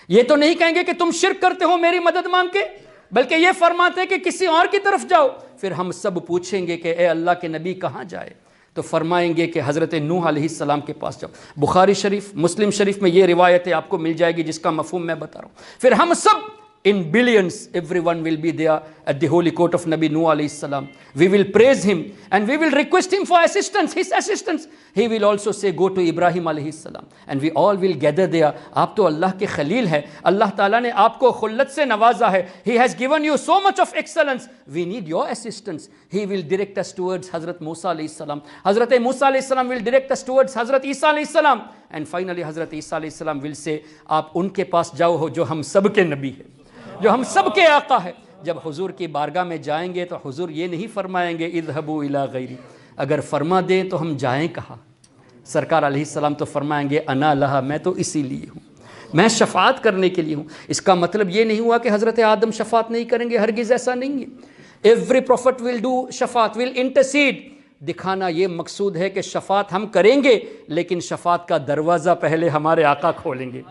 [SPEAKER 1] یہ تو نہیں کہیں گے کہ تم شرک کرتے ہو میری مدد مانگ کے، بلکہ یہ فرماتے ہیں کہ کسی اور کی طرف جاؤ۔ پھر ہم سب پوچھیں گے کہ اے اللہ کے نبی کہاں جائے؟ تو فرمائیں گے کہ حضرت نوح علیہ السلام کے پاس جاؤ۔ بخاری شریف، مسلم شریف میں یہ روایت آپ کو مل جائے گی جس کا مفہوم میں بتا رہا ہوں۔ پھر ہم سب in billions, everyone will be there at the holy court of Nabi Nuh alayhi salam. We will praise him and we will request him for assistance, his assistance. He will also say, go to Ibrahim alayhi salam, and we all will gather there. آپ تو اللہ کے خلیل ہے, اللہ تعالیٰ نے آپ کو خلت سے نوازا ہے. He has given you so much of excellence. We need your assistance. He will direct us towards Hazrat Musa alayhi salam. Hazrat Musa alayhi salam will direct us towards Hazrat Isa alayhi salam. And finally Hazrat Isa alayhi salam will say, آپ ان کے پاس جاؤ ہو جو ہم سب کے نبی ہیں, جو ہم سب کے آقا ہے. جب حضور کی بارگاہ میں جائیں گے تو حضور یہ نہیں فرمائیں گے اذهبوا الی غیری, اگر فرما دیں تو ہم جائیں کہاں. سرکار علیہ السلام تو فرمائیں گے انا لہا, میں تو اسی لیے ہوں, میں شفاعت کرنے کے لیے ہوں. اس کا مطلب یہ نہیں ہوا کہ حضرت آدم شفاعت نہیں کریں گے, ہرگز ایسا نہیں ہے. ایوری پروفٹ ول ڈو شفاعت, ول انٹرسیڈ. دکھانا یہ مقصود ہے کہ شفاعت ہم کریں گے, لیکن شفاعت کا دروازہ پہلے ہمارے آقا کھولیں گے.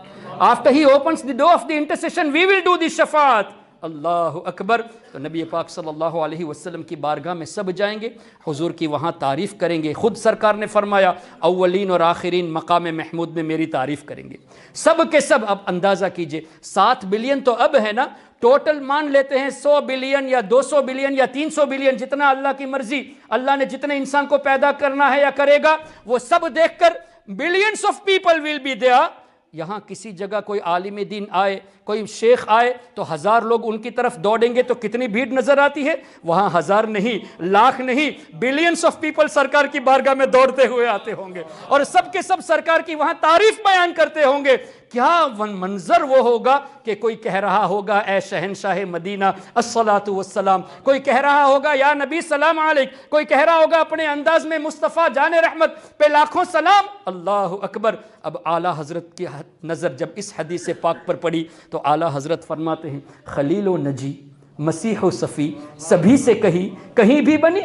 [SPEAKER 1] After he opens the door of the intercession, we will do the شفاعت. اللہ اکبر. تو نبی پاک صلی اللہ علیہ وسلم کی بارگاہ میں سب جائیں گے, حضور کی وہاں تعریف کریں گے. خود سرکار نے فرمایا اولین اور آخرین مقام محمود میں میری تعریف کریں گے. سب کے سب. اب اندازہ کیجئے 7 بلین تو اب ہے نا, ٹوٹل مان لیتے ہیں 100 بلین یا 200 بلین یا 300 بلین, جتنا اللہ کی مرضی, اللہ نے جتنے انسان کو پیدا کرنا ہے یا کرے گا, وہ سب دیکھ کر billions of people will be there. یہاں کسی جگہ کوئی عالم دین آئے, کوئی شیخ آئے تو 1000 لوگ ان کی طرف دوڑیں گے تو کتنی بھیڑ نظر آتی ہے. وہاں 1000 نہیں, لاکھ نہیں, بلینس آف پیپل سرکار کی بارگاہ میں دوڑتے ہوئے آتے ہوں گے, اور سب کے سب سرکار کی وہاں تعریف بیان کرتے ہوں گے. کیا منظر وہ ہوگا کہ کوئی کہہ رہا ہوگا اے شہنشاہ مدینہ الصلاۃ والسلام, کوئی کہہ رہا ہوگا یا نبی سلام علیک, کوئی کہہ رہا ہوگا اپنے انداز میں مصطفیٰ جان رحمت پہ لاکھوں سلام. اللہ اکبر. اب اعلیٰ حضرت کی نظر جب اس حدیث پاک پر پڑی تو اعلیٰ حضرت فرماتے ہیں خلیل و نجی, مسیح و صفی, سبھی سے کہیں بھی بنی.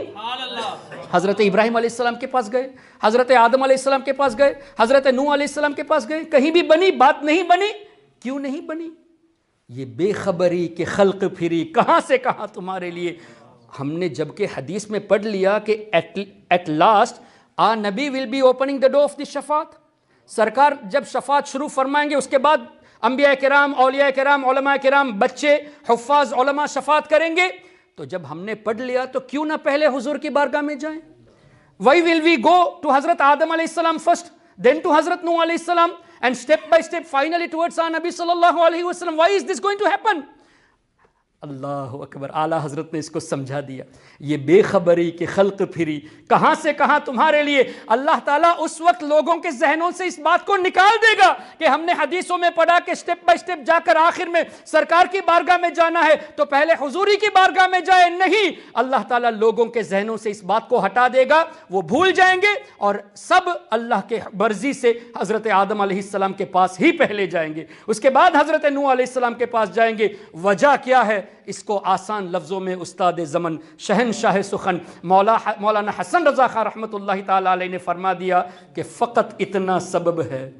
[SPEAKER 1] حضرت ابراہیم علیہ السلام کے پاس گئے, حضرت آدم علیہ السلام کے پاس گئے, حضرت نوح علیہ السلام کے پاس گئے, کہیں بھی بنی بات نہیں بنی. کیوں نہیں بنی؟ یہ بے خبری کہ خلق پھری کہاں سے کہاں تمہارے لیے. ہم نے جبکہ حدیث میں پڑھ لیا کہ ایٹ لاسٹ آ نبی will be opening the door of the شفاعت. سرکار جب شفاعت شروع فرمائیں گے, اس کے بعد انبیاء کرام, اولیاء کرام, علماء کرام, بچے, حفاظ, علماء شفاعت کریں گے. تو جب ہم نے پڑھ لیا تو کیوں نہ پہلے حضور کی بارگاہ میں جائیں. Why will we go to حضرت آدم علیہ السلام first, then to حضرت نوح علیہ السلام, and step by step finally towards our نبی صلی اللہ علیہ وسلم. Why is this going to happen? اللہ اکبر. اعلیٰ حضرت نے اس کو سمجھا دیا. یہ بے خبری کہ خلق پھری کہاں سے کہاں تمہارے لیے. اللہ تعالیٰ اس وقت لوگوں کے ذہنوں سے اس بات کو نکال دے گا کہ ہم نے حدیثوں میں پڑھا کہ سٹیپ بائی سٹیپ جا کر آخر میں سرکار کی بارگاہ میں جانا ہے تو پہلے حضوری کی بارگاہ میں جائے. نہیں, اللہ تعالیٰ لوگوں کے ذہنوں سے اس بات کو ہٹا دے گا, وہ بھول جائیں گے اور سب اللہ کے مرضی سے حضرت آدم علیہ السلام کے پاس ہی پہلے جائیں گے, اس کے بعد حضرت نوح علیہ السلام کے پاس جائیں گے. وجہ کیا ہے؟ اس کو آسان لفظوں میں استاد زمن شہنشاہ سخن مولانا حسن رضا خان رحمت اللہ تعالی علیہ نے فرما دیا کہ فقط اتنا سبب ہے,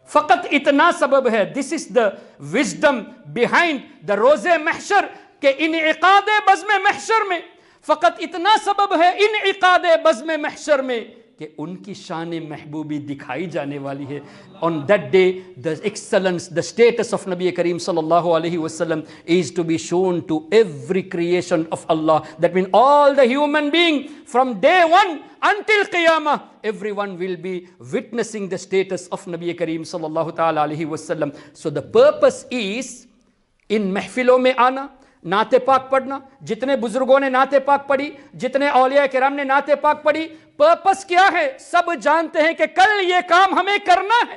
[SPEAKER 1] فقط اتنا سبب ہے. دس از دا وزڈم بیہائنڈ دا روز محشر, کہ انعقاد بزم محشر میں فقط اتنا سبب ہے انعقاد بزم محشر میں کہ ان کی شان محبوبی دکھائی جانے والی ہے. On that day, the excellence, the status of Nabi Kareem sallallahu alaihi wasallam is to be shown to every creation of Allah. That means all the human being from day one until Qiyamah, everyone will be witnessing the status of Nabi Kareem sallallahu ta'ala alaihi wasallam. So the purpose is in محفلوں میں آنا, نعت پاک پڑھنا. جتنے بزرگوں نے نعت پاک پڑھی, جتنے اولیاء کرام نے نعت پاک پڑھی, پرپس کیا ہے؟ سب جانتے ہیں کہ کل یہ کام ہمیں کرنا ہے.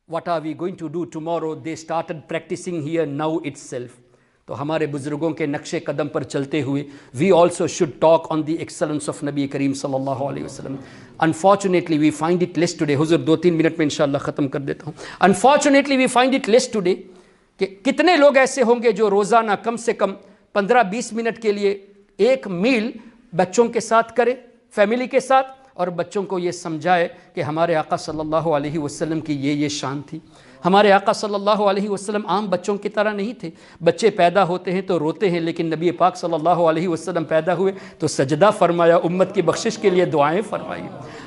[SPEAKER 1] What are we going to do tomorrow? They started practicing here now itself. تو ہمارے بزرگوں کے نقش قدم پر چلتے ہوئے we also should talk on the excellence of نبی کریم صلی اللہ علیہ وسلم. Unfortunately we find it less today. حضور 2-3 منٹ میں انشاءاللہ ختم کر دیتا ہوں. Unfortunately we find it less today. کہ کتنے لوگ ایسے ہوں گے جو روزانہ کم سے کم 15-20 منٹ کے لیے ایک میل بچوں کے ساتھ کرے, فیملی کے ساتھ, اور بچوں کو یہ سمجھائے کہ ہمارے آقا صلی اللہ علیہ وسلم کی یہ شان تھی, ہمارے آقا صلی اللہ علیہ وسلم عام بچوں کی طرح نہیں تھے. بچے پیدا ہوتے ہیں تو روتے ہیں، لیکن نبی پاک صلی اللہ علیہ وسلم پیدا ہوئے تو سجدہ فرمایا، امت کی بخشش کے لیے دعائیں فرمائی.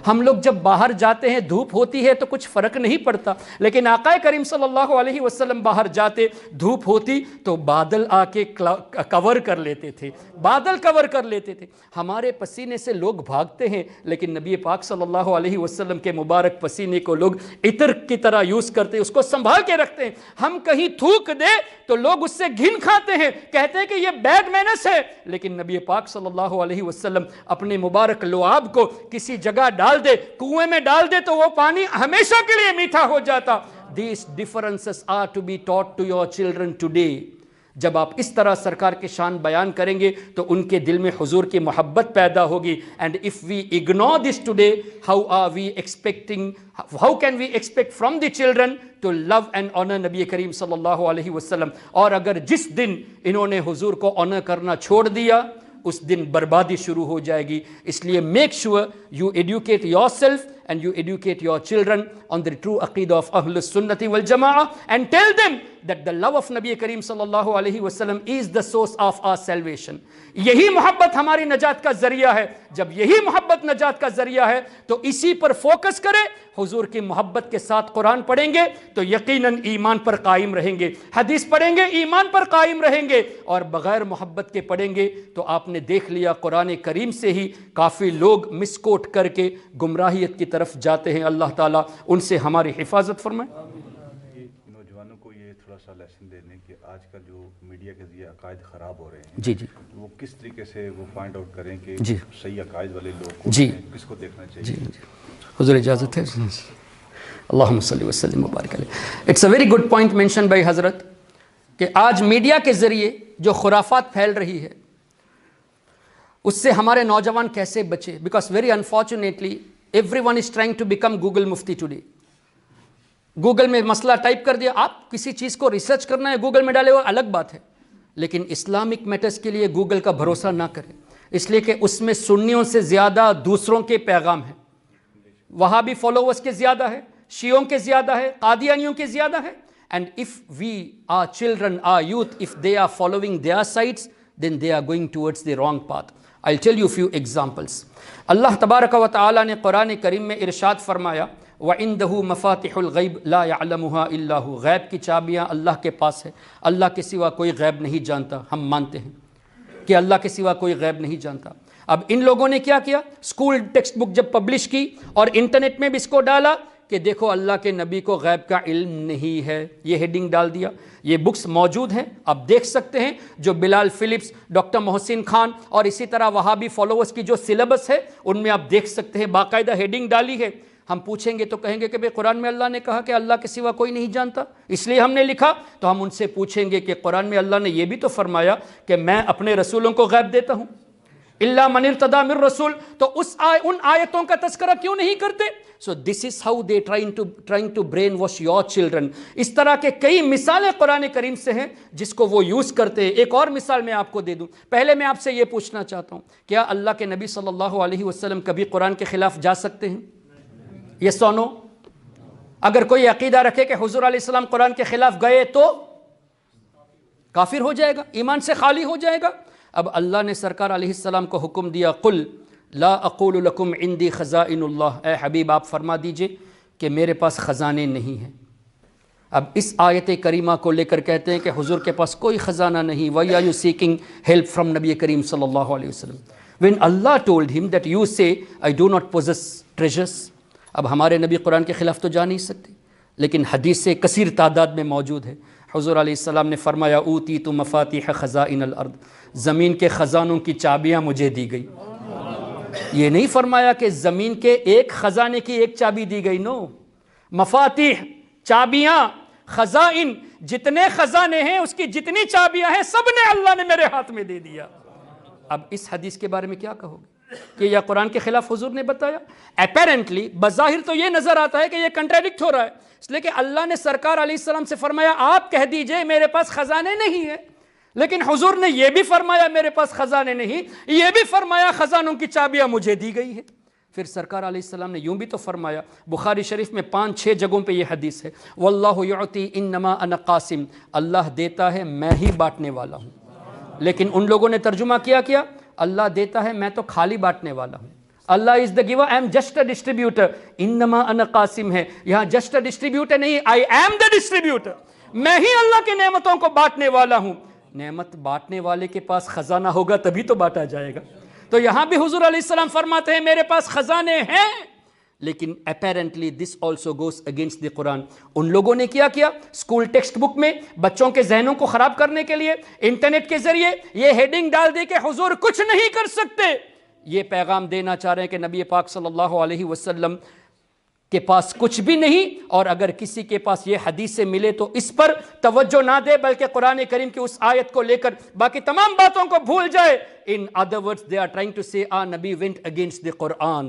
[SPEAKER 1] ہم لوگ جب باہر جاتے ہیں دھوپ ہوتی ہے تو کچھ فرق نہیں پڑتا، لیکن آقا کریم صلی اللہ علیہ وسلم باہر جاتے دھوپ ہوتی تو بادل آ کے کور کر لیتے تھے، بادل کور کر لیتے تھے. ہمارے پسینے سے لوگ بھاگتے ہیں، لیکن نبی پاک صلی اللہ علیہ وسلم کے مبارک پسینے کو لوگ عطر کی طرح یوز کرتے ہیں، اس کو سنبھال کے رکھتے ہیں. ہم کہیں تھوک دے تو لوگ اس سے گھن کھاتے ہیں، کہتے ہیں کہ یہ بیڈ مینس ہے، لیکن نبی پاک صلی اللہ علیہ وسلم اپنے مبارک لعاب کو کسی جگہ ڈال دے، کنویں میں ڈال دے تو وہ پانی ہمیشہ کے لیے میٹھا ہو جاتا. These differences are to be taught to your children today. جب آپ اس طرح سرکار کے شان بیان کریں گے تو ان کے دل میں حضور کی محبت پیدا ہوگی. And if we ignore this today, how can we expect from the children to love and honor نبی کریم صلی اللہ علیہ وسلم؟ اور اگر جس دن انہوں نے حضور کو honor کرنا چھوڑ دیا اس دن بربادی شروع ہو جائے گی. اس لیے make sure you educate yourself and you educate your children on the true aqidah of Ahl Sunnati wal Jama'ah, and tell them that the love of Nabi Kareem sallallahu alayhi wasallam is the source of our salvation. یہی محبت ہماری نجات کا ذریعہ ہے. جب یہی محبت نجات کا ذریعہ ہے تو اسی پر فوکس کرے. حضور کی محبت کے ساتھ قرآن پڑھیں گے تو یقیناً ایمان پر قائم رہیں گے، حدیث پڑھیں گے ایمان پر قائم رہیں گے، اور بغیر محبت کے پڑھیں گے تو آپ نے دیکھ لیا قرآن کریم سے ہی کافی لوگ مس کوٹ کر کے گمراہیت کی طرف جاتے ہیں. اللہ تعالیٰ ان سے ہماری حفاظت فرمائے.
[SPEAKER 2] نوجوانوں کو یہ تھوڑا سا لیسن دینے کہ آج کل جو میڈیا کے ذریعے عقائد خراب ہو رہے ہیں،
[SPEAKER 1] جی جی
[SPEAKER 2] وہ کس طریقے سے وہ فائنڈ آؤٹ کریں کہ
[SPEAKER 1] جی
[SPEAKER 2] صحیح عقائد والے لوگ کو
[SPEAKER 1] جی
[SPEAKER 2] کس کو دیکھنا چاہیے؟
[SPEAKER 1] جی حضور اجازت ہے؟ اللہم صلی وسلم مبارک علیہ. It's a very good point mention by حضرت کہ آج میڈیا کے ذریعے جو خرافات پھیل رہی ہے اس سے ہمارے نوجوان کیسے بچے. Because very unfortunately every one is trying to become Google مفتی ٹوڈے. گوگل میں مسئلہ ٹائپ کر دیا، آپ کسی چیز کو ریسرچ کرنا ہے گوگل میں ڈالے، وہ الگ بات ہے، لیکن اسلامک میٹرز کے لیے گوگل کا بھروسہ نہ کریں، اس لیے کہ اس میں سنیوں سے زیادہ دوسروں کے پیغام ہیں. وہابی فالوورز کے زیادہ ہے، شیعوں کے زیادہ ہے، قادیانیوں کے زیادہ ہے. And if our children, our youth, if they are following their sides, then they are going towards the wrong path. I'll tell you a few examples. اللہ تبارک و تعالیٰ نے قرآن کریم میں ارشاد فرمایا وَعِنْدَهُ مَفَاتِحُ الْغَيْبِ لَا يَعْلَمُهَا إِلَّا هُ. غیب کی چابیاں اللہ کے پاس ہے، اللہ کے سوا کوئی غیب نہیں جانتا. ہم مانتے ہیں کہ اللہ کے سوا کوئی غیب نہیں جانتا. اب ان لوگوں نے کیا کیا، اسکول ٹیکسٹ بک جب پبلش کی اور انٹرنیٹ میں بھی اس کو ڈالا کہ دیکھو اللہ کے نبی کو غیب کا علم نہیں ہے، یہ ہیڈنگ ڈال دیا. یہ بکس موجود ہیں، آپ دیکھ سکتے ہیں، جو بلال فلپس، ڈاکٹر محسن خان اور اسی طرح وہابی فالوورز کی جو سلیبس ہے ان میں آپ دیکھ سکتے ہیں باقاعدہ ہیڈنگ ڈالی ہے. ہم پوچھیں گے تو کہیں گے کہ بھئی قرآن میں اللہ نے کہا کہ اللہ کے سوا کوئی نہیں جانتا اس لیے ہم نے لکھا. تو ہم ان سے پوچھیں گے کہ قرآن میں اللہ نے یہ بھی تو فرمایا کہ میں اپنے رسولوں کو غیب دیتا ہوں، الا من ارتضی من رسول، تو ان آیتوں کا تذکرہ کیوں نہیں کرتے؟ So this is how they trying to brainwash your children. اس طرح کے کئی مثالیں قرآن کریم سے ہیں جس کو وہ یوز کرتے ہیں. ایک اور مثال میں آپ کو دے دوں. پہلے میں آپ سے یہ پوچھنا چاہتا ہوں، کیا اللہ کے نبی صلی اللہ علیہ وسلم کبھی قرآن کے خلاف جا سکتے ہیں؟ یس اور نو؟ اگر کوئی عقیدہ رکھے کہ حضور علیہ السلام قرآن کے خلاف گئے تو کافر ہو جائے گا، ایمان سے خالی ہو جائے گا. اب اللہ نے سرکار علیہ السلام کو حکم دیا قل لا اقول لکم عندی خزائن اللہ، اے حبیب آپ فرما دیجئے کہ میرے پاس خزانے نہیں ہیں. اب اس آیت کریمہ کو لے کر کہتے ہیں کہ حضور کے پاس کوئی خزانہ نہیں. Why are you seeking help from نبی کریم صلی اللہ علیہ وسلم when Allah told him that you say I do not possess treasures. اب ہمارے نبی قرآن کے خلاف تو جا نہیں سکتے، لیکن حدیث سے کثیر تعداد میں موجود ہے. حضور علیہ السلام نے فرمایا اوتیت مفاتیح خزائن الارض، زمین کے خزانوں کی چابیاں مجھے دی گئی. یہ نہیں فرمایا کہ زمین کے ایک خزانے کی ایک چابی دی گئی، نو، مفاتیح چابیاں، خزائن جتنے خزانے ہیں اس کی جتنی چابیاں ہیں سب نے اللہ نے میرے ہاتھ میں دے دیا. اب اس حدیث کے بارے میں کیا کہو گے کہ یہ قرآن کے خلاف حضور نے بتایا؟ اپیرنٹلی بظاہر تو یہ نظر آتا ہے کہ یہ کنٹراڈکٹ ہو رہا ہے، اس لیے کہ اللہ نے سرکار علیہ السلام سے فرمایا آپ کہہ دیجئے میرے پاس خزانے نہیں ہیں، لیکن حضور نے یہ بھی فرمایا میرے پاس خزانے نہیں، یہ بھی فرمایا خزانوں کی چابیاں مجھے دی گئی ہے. پھر سرکار علیہ السلام نے یوں بھی تو فرمایا، بخاری شریف میں 5-6 جگہوں پہ یہ حدیث ہے، واللہ یعطی انما انا قاسم، اللہ دیتا ہے میں ہی بانٹنے والا ہوں۔ لیکن ان لوگوں نے ترجمہ کیا اللہ دیتا ہے میں تو خالی بانٹنے والا ہوں، Allah is the giver, I am just a distributor. انما انا قاسم ہے، یہاں جسٹ اے ڈسٹریبیوٹر نہیں، آئی ایم دا ڈسٹریبیوٹر، میں ہی اللہ کی نعمتوں کو بانٹنے والا ہوں۔ نعمت بانٹنے والے کے پاس خزانہ ہوگا تبھی تو بانٹا جائے گا۔ تو یہاں بھی حضور علیہ السلام فرماتے ہیں میرے پاس خزانے ہیں، لیکن apparently this also goes against the Quran. ان لوگوں نے کیا اسکول ٹیکسٹ بک میں بچوں کے ذہنوں کو خراب کرنے کے لیے انٹرنیٹ کے ذریعے یہ ہیڈنگ ڈال دی کہ حضور کچھ نہیں کر سکتے، یہ پیغام دینا چاہ رہے ہیں کہ نبی پاک صلی اللہ علیہ وسلم کے پاس کچھ بھی نہیں، اور اگر کسی کے پاس یہ حدیث سے ملے تو اس پر توجہ نہ دے بلکہ قرآن کریم کی اس آیت کو لے کر باقی تمام باتوں کو بھول جائے۔ In other words, they are trying to say our Nabi went against the Quran.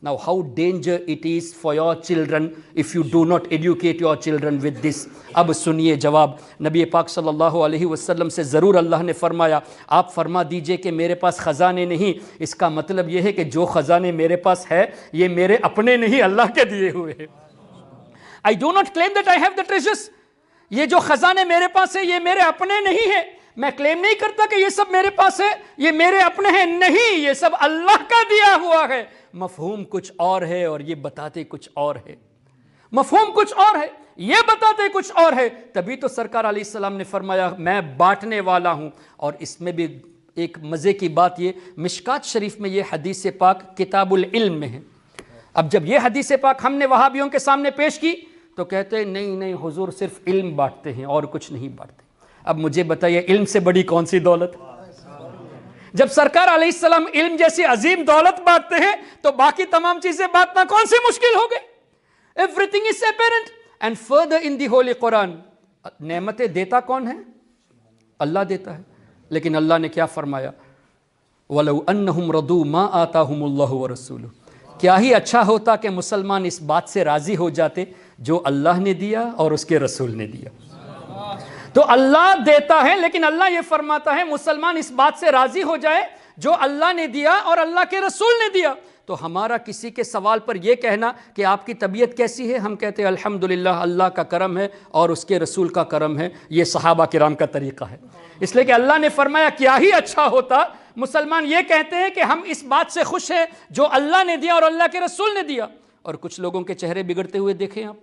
[SPEAKER 1] Now how danger it is for your children if you do not educate your children with this. اب سنیے جواب نبی پاک صلی اللہ علیہ وسلم سے ضرور اللہ نے فرمایا، آپ فرما دیجئے کہ میرے پاس خزانے نہیں، اس کا مطلب یہ ہے کہ جو خزانے میرے پاس ہے یہ میرے اپنے نہیں، اللہ کے دیے ہوئے ہیں۔ I do not claim that I have the treasures. یہ جو خزانے میرے پاس ہے یہ میرے اپنے نہیں ہیں، میں کلیم نہیں کرتا کہ یہ سب میرے پاس ہے یہ میرے اپنے ہیں، نہیں، یہ سب اللہ کا دیا ہوا ہے۔ مفہوم کچھ اور ہے اور یہ بتاتے کچھ اور ہے، مفہوم کچھ اور ہے، یہ بتاتے کچھ اور ہے۔ تبھی تو سرکار علیہ السلام نے فرمایا میں بانٹنے والا ہوں۔ اور اس میں بھی ایک مزے کی بات، یہ مشکات شریف میں یہ حدیث پاک کتاب العلم میں ہے۔ اب جب یہ حدیث پاک ہم نے وہابیوں کے سامنے پیش کی تو کہتے ہیں نہیں حضور صرف علم بانٹتے ہیں اور کچھ نہیں بانٹتے۔ اب مجھے بتائیے علم سے بڑی کون سی دولت؟ جب سرکار علیہ السلام علم جیسی عظیم دولت بانٹتے ہیں تو باقی تمام چیزیں بانٹنا کون سی مشکل ہو گئی؟ Everything is apparent and further in the Holy Quran. نعمتیں دیتا کون ہے؟ اللہ دیتا ہے، لیکن اللہ نے کیا فرمایا؟ وَلَوْ أَنَّهُمْ رَضُوا مَا آتَاهُمُ اللَّهُ وَرَسُولُهُ۔ کیا ہی اچھا ہوتا کہ مسلمان اس بات سے راضی ہو جاتے جو اللہ نے دیا اور اس کے رسول نے دیا۔ تو اللہ دیتا ہے، لیکن اللہ یہ فرماتا ہے مسلمان اس بات سے راضی ہو جائے جو اللہ نے دیا اور اللہ کے رسول نے دیا۔ تو ہمارا کسی کے سوال پر یہ کہنا کہ آپ کی طبیعت کیسی ہے، ہم کہتے ہیں الحمدللہ اللہ کا کرم ہے اور اس کے رسول کا کرم ہے، یہ صحابہ کرام کا طریقہ ہے۔ اس لیے کہ اللہ نے فرمایا کیا ہی اچھا ہوتا مسلمان یہ کہتے ہیں کہ ہم اس بات سے خوش ہیں جو اللہ نے دیا اور اللہ کے رسول نے دیا۔ اور کچھ لوگوں کے چہرے بگڑتے ہوئے دیکھیں آپ،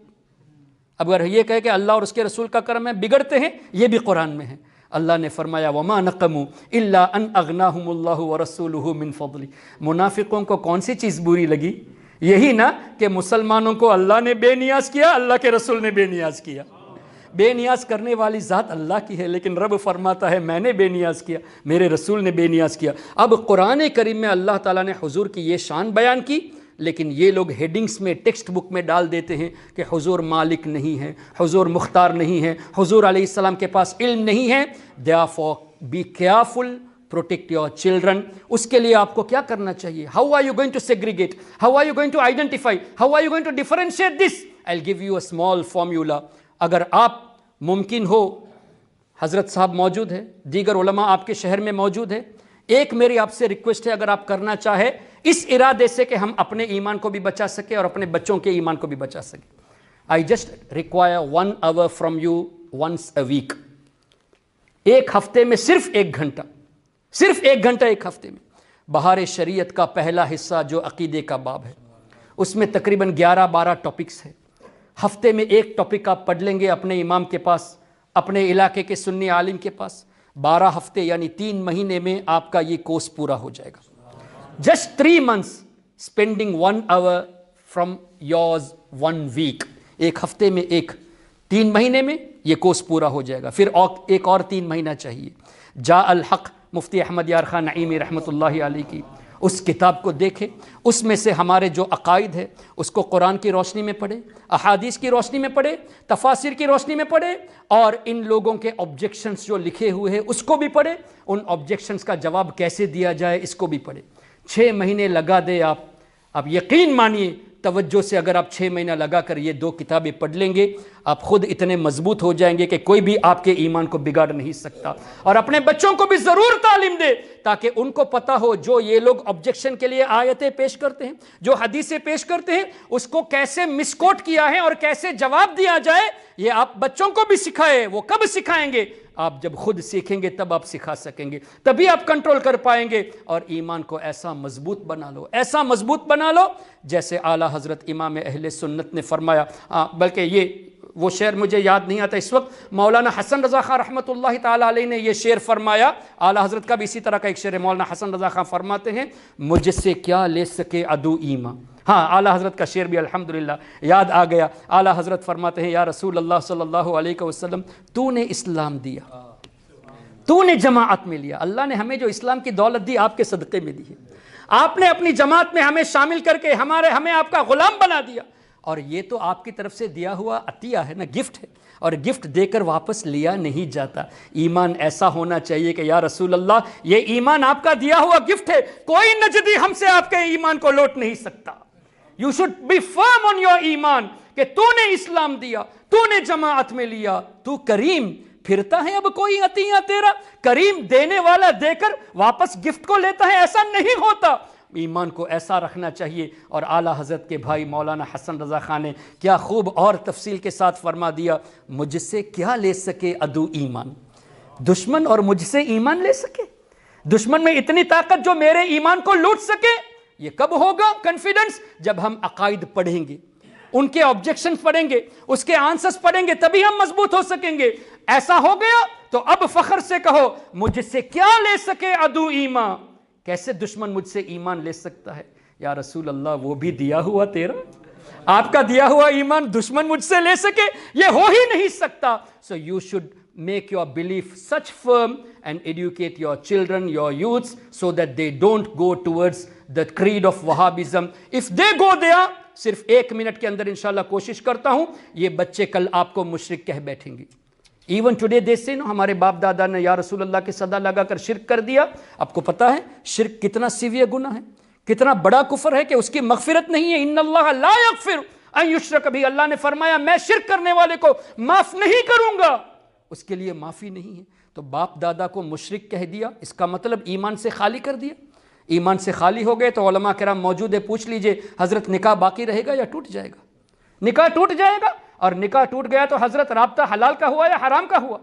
[SPEAKER 1] اگر یہ کہے کہ اللہ اور اس کے رسول کا کرم ہے، بگڑتے ہیں، یہ بھی قرآن میں ہے۔ اللہ نے فرمایا وَمَا نَقَمُوا إِلَّا أَنْ أَغْنَاهُمُ اللَّهُ وَرَسُولُهُ مِنْ فَضْلِهِ۔ منافقوں کو کون سی چیز بری لگی؟ یہی نا کہ مسلمانوں کو اللہ نے بے نیاز کیا، اللہ کے رسول نے بے نیاز کیا۔ بے نیاز کرنے والی ذات اللہ کی ہے، لیکن رب فرماتا ہے میں نے بے نیاز کیا، میرے رسول نے بے نیاز کیا۔ اب قرآن کریم میں اللہ تعالیٰ نے حضور کی یہ شان بیان کی، لیکن یہ لوگ ہیڈنگز میں ٹیکسٹ بک میں ڈال دیتے ہیں کہ حضور مالک نہیں ہے، حضور مختار نہیں ہے، حضور علیہ السلام کے پاس علم نہیں ہے۔ therefore be careful, protect your children۔ اس کے لیے آپ کو کیا کرنا چاہیے؟ how are you going to segregate, how are you going to identify, how are you going to differentiate this? I'll give you a small formula۔ اگر آپ ممکن ہو، حضرت صاحب موجود ہے، دیگر علماء آپ کے شہر میں موجود ہے، ایک میری آپ سے ریکویسٹ ہے اگر آپ کرنا چاہے اس ارادے سے کہ ہم اپنے ایمان کو بھی بچا سکیں اور اپنے بچوں کے ایمان کو بھی بچا سکیں، I just require 1 hour from you once a week۔ ایک ہفتے میں صرف 1 گھنٹہ، صرف 1 گھنٹہ ایک ہفتے میں۔ بہار شریعت کا پہلا حصہ جو عقیدے کا باب ہے، اس میں تقریباً 11-12 ٹاپکس ہیں۔ ہفتے میں ایک ٹاپک آپ پڑھ لیں گے اپنے امام کے پاس، اپنے علاقے کے سنی عالم کے پاس، 12 ہفتے یعنی 3 مہینے میں آپ کا یہ کورس پورا ہو جائے گا۔ Just 3 months spending 1 hour from yours 1 week۔ ایک ہفتے میں 3 مہینے میں یہ کورس پورا ہو جائے گا، پھر ایک اور 3 مہینہ چاہیے۔ جاء الحق مفتی احمد یار خان نعیمی رحمۃ اللہ علیہ کی اس کتاب کو دیکھیں، اس میں سے ہمارے جو عقائد ہے اس کو قرآن کی روشنی میں پڑھے، احادیث کی روشنی میں پڑھے، تفاسیر کی روشنی میں پڑھے، اور ان لوگوں کے آبجیکشنز جو لکھے ہوئے ہیں اس کو بھی پڑھے، ان آبجیکشنز کا جواب کیسے دیا جائے اس کو بھی پڑھے۔ 6 مہینے لگا دے آپ یقین مانیے توجہ سے اگر آپ 6 مہینہ لگا کر یہ 2 کتابیں پڑھ لیں گے، آپ خود اتنے مضبوط ہو جائیں گے کہ کوئی بھی آپ کے ایمان کو بگاڑ نہیں سکتا۔ اور اپنے بچوں کو بھی ضرور تعلیم دے تاکہ ان کو پتہ ہو جو یہ لوگ آبجیکشن کے لیے آیتیں پیش کرتے ہیں، جو حدیثیں پیش کرتے ہیں، اس کو کیسے مسکوٹ کیا ہے اور کیسے جواب دیا جائے، یہ آپ بچوں کو بھی سکھائے۔ وہ کب سکھائیں گے؟ آپ جب خود سیکھیں گے تب آپ سکھا سکیں گے، تبھی آپ کنٹرول کر پائیں گے۔ اور ایمان کو ایسا مضبوط بنا لو، ایسا مضبوط بنا لو جیسے اعلیٰ حضرت امام اہل سنت نے فرمایا۔ بلکہ یہ وہ شعر مجھے یاد نہیں آتا اس وقت، مولانا حسن رضا خان رحمۃ اللہ تعالیٰ علیہ نے یہ شعر فرمایا۔ اعلیٰ حضرت کا بھی اسی طرح کا ایک شعر ہے، مولانا حسن رضا خان فرماتے ہیں مجھ سے کیا لے سکے عدو ایمان۔ ہاں، اعلیٰ حضرت کا شعر بھی الحمدللہ یاد آ گیا۔ اعلیٰ حضرت فرماتے ہیں یا رسول اللہ صلی اللہ علیہ وسلم، تو نے اسلام دیا، تو نے جماعت میں لیا، اللہ نے ہمیں جو اسلام کی دولت دی آپ کے صدقے میں دی ہے، آپ نے اپنی جماعت میں ہمیں شامل کر کے ہمیں آپ کا غلام بنا دیا، اور یہ تو آپ کی طرف سے دیا ہوا عطیہ ہے نا، گفٹ ہے، اور گفٹ دے کر واپس لیا نہیں جاتا۔ ایمان ایسا ہونا چاہیے کہ یا رسول اللہ یہ ایمان آپ کا دیا ہوا گفٹ ہے، کوئی نجدی ہم سے آپ کے ایمان کو لوٹ نہیں سکتا۔ You should be firm on your ایمان کہ تو نے اسلام دیا، تو نے جماعت میں لیا، تو کریم، پھرتا ہے اب کوئی عطیہ تیرا؟ کریم دینے والا دے کر واپس گفٹ کو لیتا ہے، ایسا نہیں ہوتا۔ ایمان کو ایسا رکھنا چاہیے۔ اور اعلیٰ حضرت کے بھائی مولانا حسن رضا خان نے کیا خوب اور تفصیل کے ساتھ فرما دیا، مجھ سے کیا لے سکے عدو ایمان، دشمن اور مجھ سے ایمان لے سکے، دشمن میں اتنی طاقت جو میرے ایمان کو لوٹ سکے۔ یہ کب ہوگا کانفیڈنس؟ جب ہم عقائد پڑھیں گے، ان کے آبجیکشن پڑھیں گے، اس کے آنسرز پڑھیں گے، تبھی ہم مضبوط ہو سکیں گے۔ ایسا ہو گیا تو اب فخر سے کہو مجھ سے کیا لے سکے عدو ایمان۔ کیسے دشمن مجھ سے ایمان لے سکتا ہے؟ یا رسول اللہ وہ بھی دیا ہوا تیرا، آپ کا دیا ہوا ایمان دشمن مجھ سے لے سکے؟ یہ ہو ہی نہیں سکتا۔ So you should make your belief such firm and educate your children, your youths, so that they don't go towards the creed of Wahhabism. If they go there, صرف 1 منٹ کے اندر انشاءاللہ کوشش کرتا ہوں، یہ بچے کل آپ کو مشرک کہہ بیٹھیں گے۔ ایون ٹوڈے دے سے ہمارے باپ دادا نے یا رسول اللہ کے صدا لگا کر شرک کر دیا۔ آپ کو پتا ہے شرک کتنا سیویہ گناہ ہے، کتنا بڑا کفر ہے کہ اس کی مغفرت نہیں ہے۔ ان اللہ لا یغفر ان یشرک بہ، اللہ نے فرمایا میں شرک کرنے والے کو معاف نہیں کروں گا، اس کے لیے معافی نہیں ہے۔ تو باپ دادا کو مشرک کہہ دیا، اس کا مطلب ایمان سے خالی کر دیا۔ ایمان سے خالی ہو گئے تو علماء کرام موجود ہے، پوچھ لیجئے حضرت نکاح باقی رہے گا یا ٹوٹ جائے گا؟ نکاح ٹوٹ جائے گا، اور نکاح ٹوٹ گیا تو حضرت رابطہ حلال کا ہوا یا حرام کا ہوا؟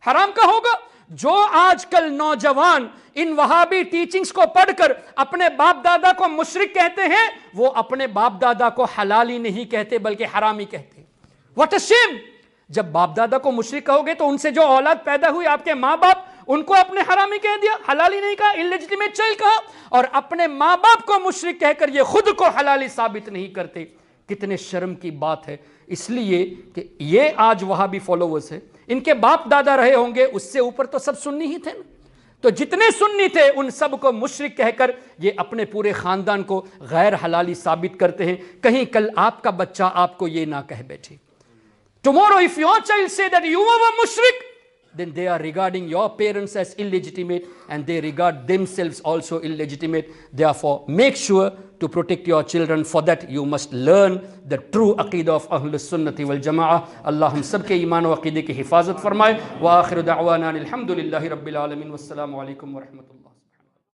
[SPEAKER 1] حرام کا ہوگا۔ جو آج کل نوجوان ان وہابی ٹیچنگز کو پڑھ کر اپنے باپ دادا کو مشرک کہتے ہیں، وہ اپنے باپ دادا کو حلالی نہیں کہتے بلکہ حرامی کہتے ہیں۔ واٹ اے شیم! جب باپ دادا کو مشرک کہو گے تو ان سے جو اولاد پیدا ہوئی آپ کے ماں باپ، ان کو اپنے حرامی کہہ دیا، حلالی نہیں کہا، انلیجیٹمیٹ چائلڈ کہا، اور اپنے ماں باپ کو مشرک کہہ کر یہ خود کو حلالی ثابت نہیں کرتے۔ کتنے شرم کی بات ہے، اس لیے کہ یہ آج وہابی فالوورز ہیں، ان کے باپ دادا رہے ہوں گے، اس سے اوپر تو سب سنی ہی تھے نا، تو جتنے سنی تھے ان سب کو مشرک کہہ کر یہ اپنے پورے خاندان کو غیر حلالی ثابت کرتے ہیں۔ کہیں کل آپ کا بچہ آپ کو یہ نہ کہہ بیٹھے۔ Tomorrow if your child say that you are a mushrik, then they are regarding your parents as illegitimate and they regard themselves also illegitimate. Therefore, make sure to protect your children. For that, you must learn the true aqidah of Ahlus Sunnati wal Jama'ah. Allah hum sab ke iman wa aqideh ki hifazat farmaye. Wa akhiru da'wana alhamdulillahi rabbil alamin. Wassalamu alaikum wa rahmatullah.